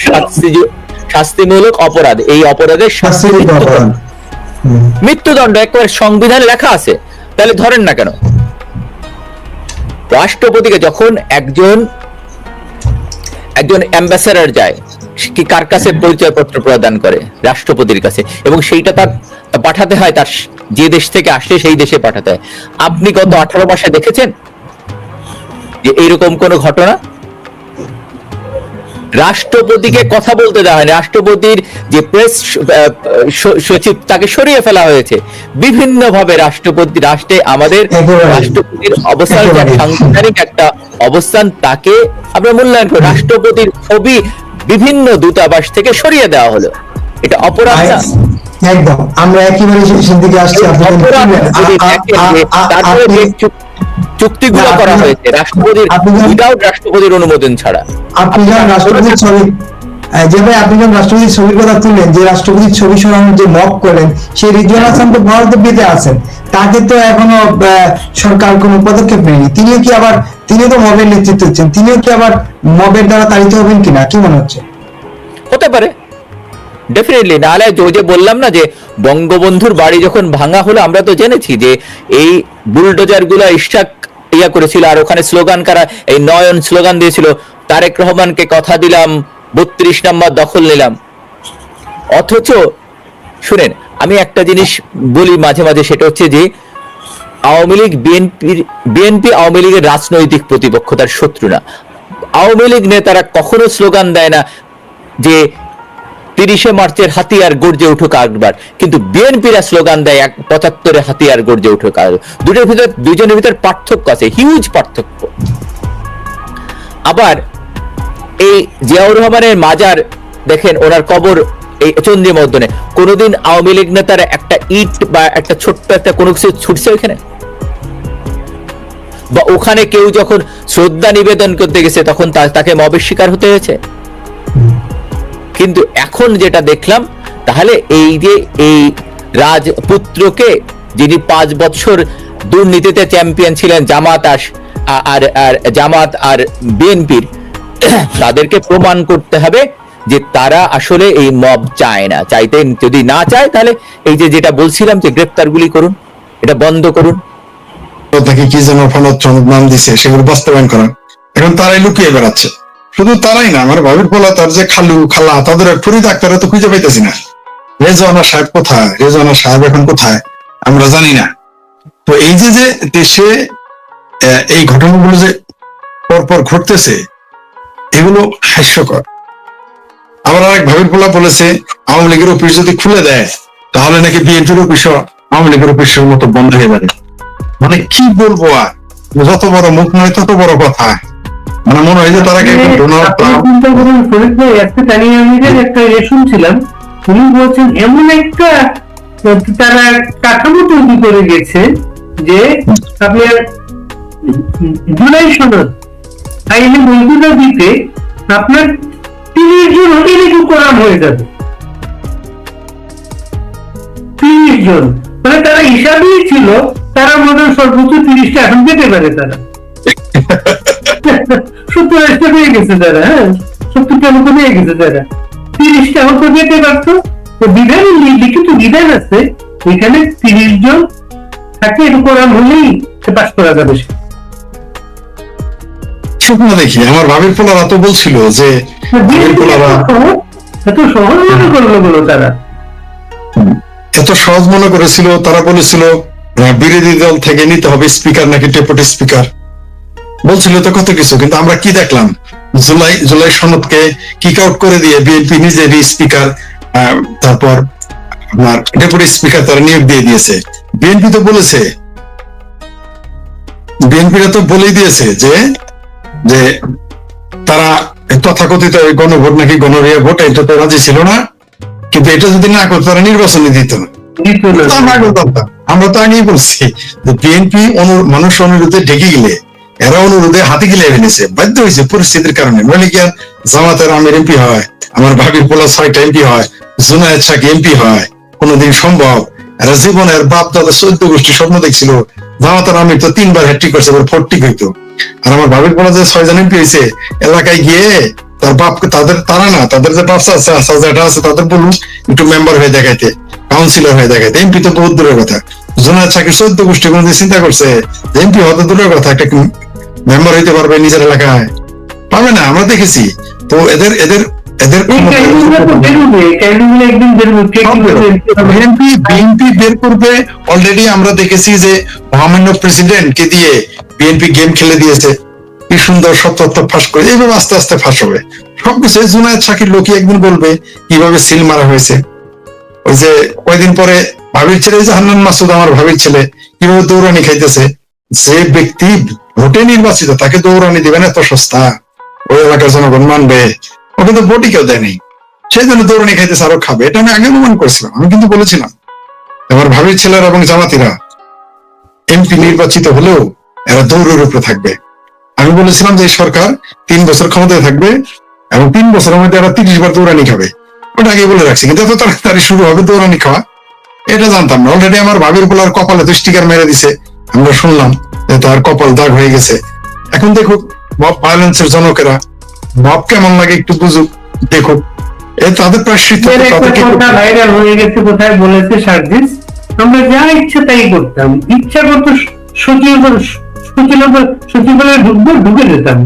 শাস্তিমূলক অপরাধ, এই অপরাধের শাস্তি মৃত্যুদণ্ড একবার সংবিধানে লেখা আছে। তাহলে ধরেন না কেন রাষ্ট্রপতিকে যখন একজন অ্যাম্বাসেডর যায়, কি কার কাছে পরিচয়পত্র প্রদান করে? রাষ্ট্রপতির কাছে, এবং সেইটা তার পাঠাতে হয় তার যে দেশ থেকে আসছে সেই দেশে পাঠাতে হয়। আপনি গত 18 মাসে দেখেছেন যে এইরকম কোন ঘটনা? রাষ্ট্রপতিকে কথা বলতে দেওয়া হয়নি, রাষ্ট্রপতির যে প্রেস সচিব তাকে সরিয়ে ফেলা হয়েছে বিভিন্ন ভাবে। রাষ্ট্রে আমাদের রাষ্ট্রপতির অবস্থান, সাংবিধানিক একটা অবস্থান, তাকে আমরা মূল্যায়ন করি। রাষ্ট্রপতির ছবি বিভিন্ন দূতাবাস থেকে সরিয়ে দেওয়া হলো, এটা অপরাধ না? একদম, আমরা একেবারে শেষের দিকে আসছি। চুক্তিগুলো করা হয়েছে রাষ্ট্রপতির অনুমোদন ছাড়া। আপনি যখন রাষ্ট্রপতির ছবি আপনি যখন রাষ্ট্রপতির ছবির কথা তুললেন, যে রাষ্ট্রপতির ছবি সরানোর যে মব করেন, সেই রিজওয়ান হাসান তো ভারতে পেতে আছেন, তাকে তো এখনো সরকার কোনো পদক্ষেপ নেয়নি। তিনিও তো মবের নেতৃত্ব দিচ্ছেন, তিনিও কি আবার মবের দ্বারা তাড়িত হবেন কিনা, কি মনে হচ্ছে? হতে পারে, ডেফিনেটলি। নাহলে যে বললাম না যে বঙ্গবন্ধুর বাড়ি যখন ভাঙা হলো, আমরা তো জেনেছি যে এই বুলডোজার গুলা ইশাক করেছিল, আর ওখানে স্লোগান কারা, এই নয়ন স্লোগান দিয়েছিল, তারেক রহমানকে কথা দিলাম 32 নম্বর দখল নিলাম। অথচ শুনেন, আমি একটা জিনিস বলি মাঝে মাঝে, সেটা হচ্ছে যে আওয়ামী লীগ বিএনপি আওয়ামী লীগের রাজনৈতিক প্রতিপক্ষ, তার শত্রু না। আওয়ামী লীগ নেতারা কখনো স্লোগান দেয় না যে 30শে মার্চের হাতিয়ার গর্জে উঠুক একবার, কিন্তু বিএনপিরা স্লোগান দেয় 75-এ হাতিয়ার গর্জে উঠুক। দুজনের ভিতর পার্থক্য আছে, হিউজ পার্থক্য। আবার এই জিয়াউর রহমানের মাজার দেখেন, ওনার কবর এই চন্দ্রী মর্দনে, কোনোদিন আওয়ামী লীগ নেতারা একটা ইট বা একটা ছোট্ট একটা কোনো কিছু ছুটছে ওখানে? বা ওখানে কেউ যখন শ্রদ্ধা নিবেদন করতে গেছে তখন তাকে মবের শিকার হতে হয়েছে? কিন্তু এখন যেটা দেখলাম, তাহলে এই যে এই রাজপুত্রকে, যিনি 5 বছর দুর্নীতিতে চ্যাম্পিয়ন ছিলেন, জামাত আর বিএনপির, তাদেরকে প্রমাণ করতে হবে যে তারা আসলে এই মব চায় না। যদি না চায়, তাহলে এই যে যেটা বলছিলাম যে গ্রেফতারগুলি করুন, এটা বন্ধ করুন। তাকে কি যেন ফলত নাম দিছে, সেগুলো বাস্তবায়ন করা। এখন তারাই লুকিয়ে বেড়াচ্ছে। শুধু তারাই না, আমার ভাবির পোলা, তার যে খালু খালা, তাদের ফরিদ আক্তারে তো খুঁজে পাইতেছি না। রেজওয়ানা সাহেব কোথায়? রেজওয়ানা সাহেব এখন কোথায় আমরা জানি না। তো এই যে দেশে এই ঘটনাগুলো যে পরপর ঘটতেছে, এগুলো হাস্যকর। আবার আরেক ভাবির পোলা বলেছে, আওয়ামী লীগের অফিস যদি খুলে দেয়, তাহলে নাকি বিএনপির অফিসও আওয়ামী লীগের অফিসের মতো বন্ধ হয়ে যাবে। মানে কি বলবো আর, যত বড় মুখ নয় তত বড় কথা। মানে মনে হয় যে তারা একটা শুনছিলাম, উনি বলছেন এমন একটা তারা কাঠামো তৈরি করে গেছে যে আপনার জুলাই সনদ আইনে বৈধতা দিতে আপনার 30 জন অতিরিক্ত কোরআন হয়ে যাবে। 30 জন, মানে তারা হিসাবেই ছিল, তারা মনে সর্বোচ্চ 30টা এখন পেতে পারে। তারা 70টা পেয়ে গেছে, তারা 70টার মতো পেয়ে গেছে, তারা 30টা হয়তো পেতে পারতো। তো বিধান, লিখিত বিধান আছে, এখানে 30 জন থাকে, এটা কোরআন হলেই পাস করা যাবে। স্বপ্ন দেখি আমার ভাবির পোলারা তো বলছিল যে এত সহজ মনে করলো বলো, তারা এত সহজ মনে করেছিল। তারা বলেছিল বিরোধী দল থেকে নিতে হবে স্পিকার নাকি ডেপুটি স্পিকার, বলছিল তো কত কিছু। কিন্তু আমরা কি দেখলাম, জুলাই সনদকে কিক আউট করে দিয়ে বিএনপি নিজেরই স্পিকার, তারপর আপনার ডেপুটি স্পিকার তারা নিয়োগ দিয়ে দিয়েছে। বিএনপিরা তো বলেই দিয়েছে যে তারা তথাকথিত গণভোট নাকি গণরিয়া ভোট, এটা তো রাজি ছিল না, কিন্তু এটা যদি না করতো তারা নির্বাচনে দিত না। আমরা তো আগেই বলছি যে বিএনপি মানুষ অনুরোধে ঢেকে গেলে, এরা অনুরোধে হাতে গিলে ফেলেছে, বাধ্য হয়েছে পরিস্থিতির কারণে। নইলে কি আর জামাতের আমির এমপি হয়, আমার ভাবির পোলা 6টা এমপি হয়, জুনায়েদ শাহ এমপি হয় কোনোদিন সম্ভব? এরা জীবনের বাপ দাদা 14 গোষ্ঠী স্বপ্ন দেখছিল জামাতার আমির তো 3বার হ্যাট্রিক করছে, এবার 40 হইতো। আর আমার ভাবির পড়া যে 6 জন এমপি হয়েছে, এলাকায় গিয়ে তার বাপকে, তারা না, তাদের যে বাপ যেটা আছে তাদের বলুন একটু মেম্বার হয়ে দেখাইতে, কাউন্সিলর হয়ে দেখাইতে। এমপি তো বহুত দূরের কথা। জোনায়েদ সাকির 14 গোষ্ঠী কোন চিন্তা করছে যে এমপি হতে দূরের কথা, একটা মেম্বার হইতে পারবে নিজের এলাকায়? পাবে না, আমরা দেখেছি। তো এদের এদের এদের বিএনপি বের করবে। অলরেডি আমরা দেখেছি যে মহামান্য প্রেসিডেন্টকে দিয়ে বিএনপি গেম খেলে দিয়েছে, কি সুন্দর সব তথ্য ফাঁস করে। এইভাবে আস্তে আস্তে ফাঁস হবে সবকিছু। জুনায়েদ সাকির লোকই একদিন বলবে কিভাবে সিল মারা হয়েছে। ওই যে কয়দিন পরে ভাবির ছেলে, যে হান্নান মাসুদ আমার ভাবির ছেলে, কিভাবে দৌড়ানি খাইতেছে। যে ব্যক্তি ভোটে নির্বাচিত তাকে দৌড়ানি দিবেন এত সস্তা? ওই এলাকার জনগণ মানবে? ওকে তো ভোটই কেউ দেয়নি, সেই জন্য দৌড়ানি খাইতেছে, আরো খাবে। এটা আমি আগে অনুমান করেছিলাম। আমি কিন্তু বলেছিলাম আমার ভাবির ছেলেরা এবং জামাতিরা এমপি নির্বাচিত হলেও এরা দৌড়ের উপরে থাকবে। আমি বলেছিলাম যে এই সরকার 3 বছর ক্ষমতায় থাকবে এবং 3 বছরের মধ্যে এরা 30 বার দৌড়ানি খাবে। ওটা আগে বলে রাখছি, কিন্তু এত তাড়াতাড়ি শুরু হবে দৌড়ানি খাওয়া, এটা জানতাম না। অলরেডি আমার ভাবির পোলার কপালে তো স্টিকার মেরে দিছে, আমরা শুনলাম যে তার কপাল দাগ হয়ে গেছে। এখন দেখুক মব ভায়োলেন্সের জনকেরা মব কেমন লাগে একটু বুঝুক, দেখুক। তাদের প্রায়শ্চিত্ত ভাইরাল হয়ে গেছে, কোথায় বলেছে সার্জিস, আমরা যা ইচ্ছা তাই করতাম, ইচ্ছা করতো সচিবালয়ে ঢুকে যেতাম,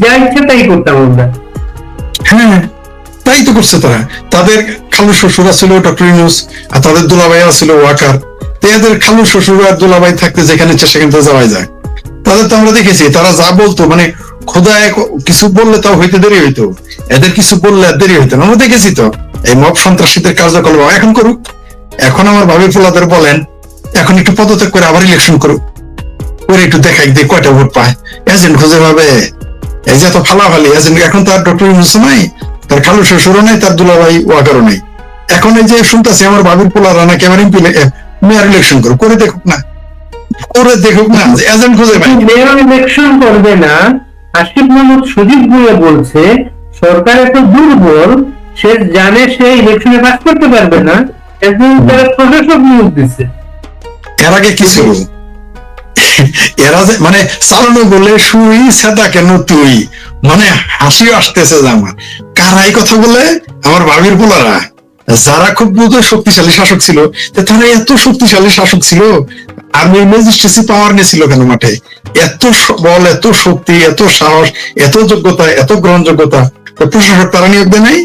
যা ইচ্ছা তাই করতাম আমরা। হ্যাঁ, তাই তো করছে তারা। তাদের খালু শ্বশুরা ছিল ডক্টর ইউনূস, আর তাদের দুলাভাইয়া ছিল ওয়াকার। এদের খালু শ্বশুর আর দুলাভাই থাকতে যেখানে ইচ্ছা সেখানে যাওয়া যায়। তাদের তো আমরা দেখেছি তারা যা বলতো, মানে খোদা কিছু বললে তাও হইতে দেরি হইতো, এদের কিছু বললে আর দেরি হইতো না। আমরা দেখেছি তো এই মব সন্ত্রাসীদের কার্যকলাপ এখন করুক। এখন আমার ভাবি পোলাদের বলেন এখন একটু পদত্যাগ করে আবার ইলেকশন করুক, করে একটু দেখাই দিয়ে কয়টা ভোট পায়। এজেন্ট খুঁজে পাবে, এই যে এত ফালাফালি এজেন্ট। এখন তার ডক্টর ইউনূস নাই, তার খালু শ্বশুরও নাই, তার দুলাভাই ওয়াকারও নাই। এখন এই যে শুনতেছি আমার ভাবির পোলারা নাকি আমার এমপি মেয়র ইলেকশন করুক, করে দেখুক না, করে দেখুক না, এজেন্ট খুঁজে পাই। মেয়র ইলেকশন করবে না, আসিফ মাহমুদ সুজিত ভুঁইয়া বলছে সরকার এত দুর্বল, সে জানে সে ইলেকশনে পাস করতে পারবে না, এজন্য তারা প্রশাসক নিয়োগ দিচ্ছে। এর আগে কি ছিল? এরা যে মানে চালানো বলে শুই সেটা কেন তুই, মানে হাসি আসতেছে যে আমার। কারা এই কথা বলে? আমার ভাবির পোলারা, যারা খুব শক্তিশালী শাসক ছিল। তারা এত শক্তিশালী শাসক ছিল, আর্মি ম্যাজিস্ট্রেসি পাওয়ার নিয়েছিল কেন মাঠে? এত বল, এত শক্তি, এত সাহস, এত যোগ্যতা, এত গ্রহণযোগ্যতা, প্রশাসক তারা নিয়োগ দেয় নাই?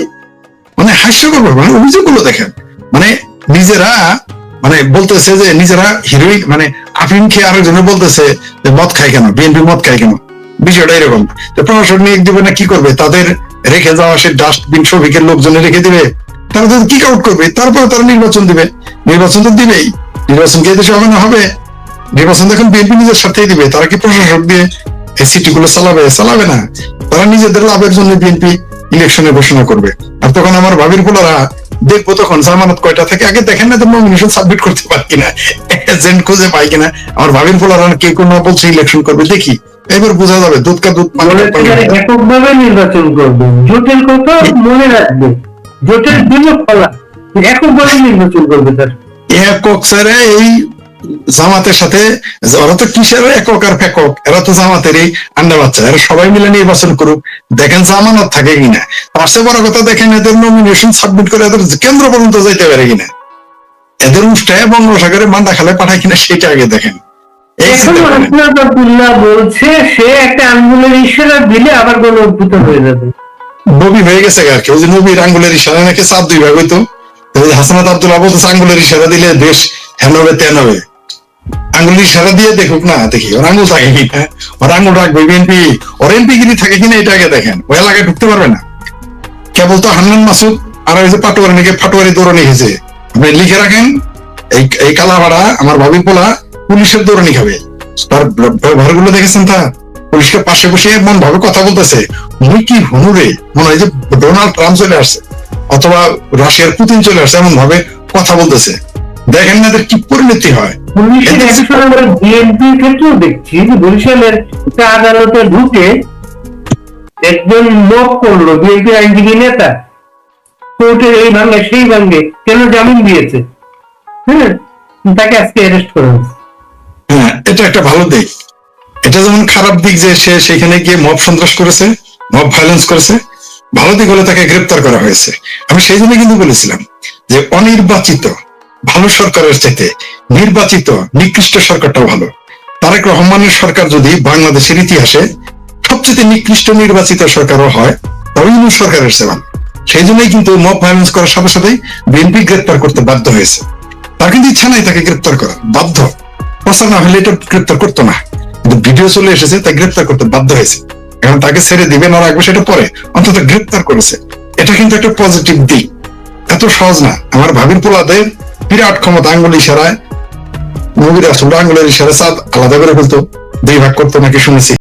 মানে হাস্যকর ব্যাপার। মানে অভিযোগগুলো দেখেন, মানে নিজেরা মানে বলতেছে যে নিজেরা হিরোইক, মানে আফিম খেয়ে আরেকজনে বলতেছে যে মদ খায় কেন, বিএনপি মদ খায় কেন। বিষয়টা এরকম। প্রশাসক নিয়োগ দিবে না, কি করবে? তাদের রেখে যাওয়া সে ডাস্টবিন শ্রমিকের লোকজনে রেখে দিবে, তারা তো কিক আউট করবে, তারপরে তারা নির্বাচন দিবে। নির্বাচন তো দিবেই, নির্বাচন কি দেশে হবে না? হবে। নির্বাচন দেখুন বিএনপি নিজের সাথেই দিবে। তারা কি প্রশাসক দিয়ে এই সিটি গুলো চালাবে? চালাবে না। তারা নিজেদের লাভের জন্য বিএনপি ইলেকশনে ঘোষণা করবে। আর তখন আমার ভাবির পোলারা দেখবো তখন জামানত কয়টা থাকে আগে দেখেন না, তো নমিনেশন সাবমিট করতে পারি কিনা, এজেন্ট খুঁজে পাই কিনা। আমার ভাবির পোলারা কে কোন বলছে ইলেকশন করবে, দেখি এবার বোঝা যাবে দুধ কা দুধ। এককভাবে নির্বাচন করবে, জোটের কথা মনে রাখবে, জোটের জন্য ফলা এককভাবে নির্বাচন করবে। তার একক স্যারে এই জামাতের সাথে, ওরা তো কিসের একক আর ফেকক, এরা তো জামাতেরই আন্ডা বাচ্চা। এরা সবাই মিলে নির্বাচন করুক, দেখেন জামানত থাকে কিনা। তার চেয়ে বড় কথা দেখেন এদের নমিনেশন সাবমিট করে এদের কেন্দ্র পর্যন্ত যাইতে পারে কিনা, এদের উষ্টায় বঙ্গোপসাগরে মান্ডা খালে পাঠায় কিনা, সেটা আগে দেখেন। বলছে সে একটা আঙ্গুলের ইশারা দিলে আবার কোন অদ্ভুত হয়ে যাবে, নবী হয়ে গেছে আর কি। ওই যে নবীর আঙ্গুলের ইশারা নাকি 4 ভাগ হইতো। হাসানাত আব্দুল্লাহ বলতেছে আঙ্গুলের ইশারা দিলে দেশ হেন হবে তেন হবে। আঙ্গুলের ইশারা দিয়ে দেখুক না, দেখি ওর আঙ্গুল থাকে কিনা, ওর আঙ্গুল রাখবে বিএনপি, ওর এমপি গিরি থাকে কিনা, এটা আগে দেখেন। ওই এলাকায় ঢুকতে পারবে না। কেবল তো হান্নান মাসুদ আর ওই যে পাটোয়ারি নাকি ফাটোয়ারি দৌড়ানি হয়েছে, আপনি লিখে রাখেন। এই কালাভাড়া আমার ভাবির পোলা পুলিশের দৌড়ানি খাবে। তার ব্যবহারগুলো দেখেছেন? তা পুলিশকে পাশে বসে এমন ভাবে কথা বলতেছে, মুই কি হুনুরে, মনে হয় যে ডোনাল্ড ট্রাম্প চলে আসছে অথবা রাশিয়ার পুতিন চলে আসছে, এমন ভাবে কথা বলতেছে। দেখেন না কি পরিণতি হয়। বিএনপির ক্ষেত্রেও দেখছি যে বরিশালের একটা আদালতে ঢুকে একজন লোক করলো, বিএনপির আইনজীবী নেতা, কোর্টের এই ভাঙ্গে সেই ভাঙ্গে কেন জামিন দিয়েছে, হ্যাঁ, তাকে আজকে অ্যারেস্ট করা হয়েছে। হ্যাঁ, এটা একটা ভালো দিক। এটা যেমন খারাপ দিক যে সে সেখানে গিয়ে মব সন্ত্রাস করেছে, মব ভায়োলেন্স করেছে, ভালো দিক হলে তাকে গ্রেপ্তার করা হয়েছে। আমি সেই জন্য কিন্তু বলেছিলাম যে অনির্বাচিত ভালো সরকারের চাইতে নির্বাচিত নিকৃষ্ট সরকারটা ভালো। তারেক রহমানের সরকার যদি বাংলাদেশের ইতিহাসে সবচেয়ে নিকৃষ্ট নির্বাচিত সরকারও হয়, তবে ইউনূস সরকারের চেয়ে ভালো। সেই জন্যই কিন্তু মব ভায়োলেন্স করার সাথে সাথেই বিএনপি গ্রেপ্তার করতে বাধ্য হয়েছে। তার কিন্তু ইচ্ছা নাই তাকে গ্রেপ্তার করা, বাধ্য। প্রচার না হলে এটা গ্রেপ্তার করতো না, কিন্তু ভিডিও চলে এসেছে তাই গ্রেপ্তার করতে বাধ্য হয়েছে। এখন তাকে ছেড়ে দিবে না রাখবে সেটা পরে, অন্তত গ্রেপ্তার করেছে। এটা কিন্তু একটা পজিটিভ দিক। এত সহজ না। আমার ভাবির পোলাদের বিরাট ক্ষমতা, আঙ্গুল ইশারায় নবীর রাসূল আঙ্গুলের ইশারায় চাঁদ আলাদা করে ফেলতো, 2 ভাগ করতো নাকি শুনেছি।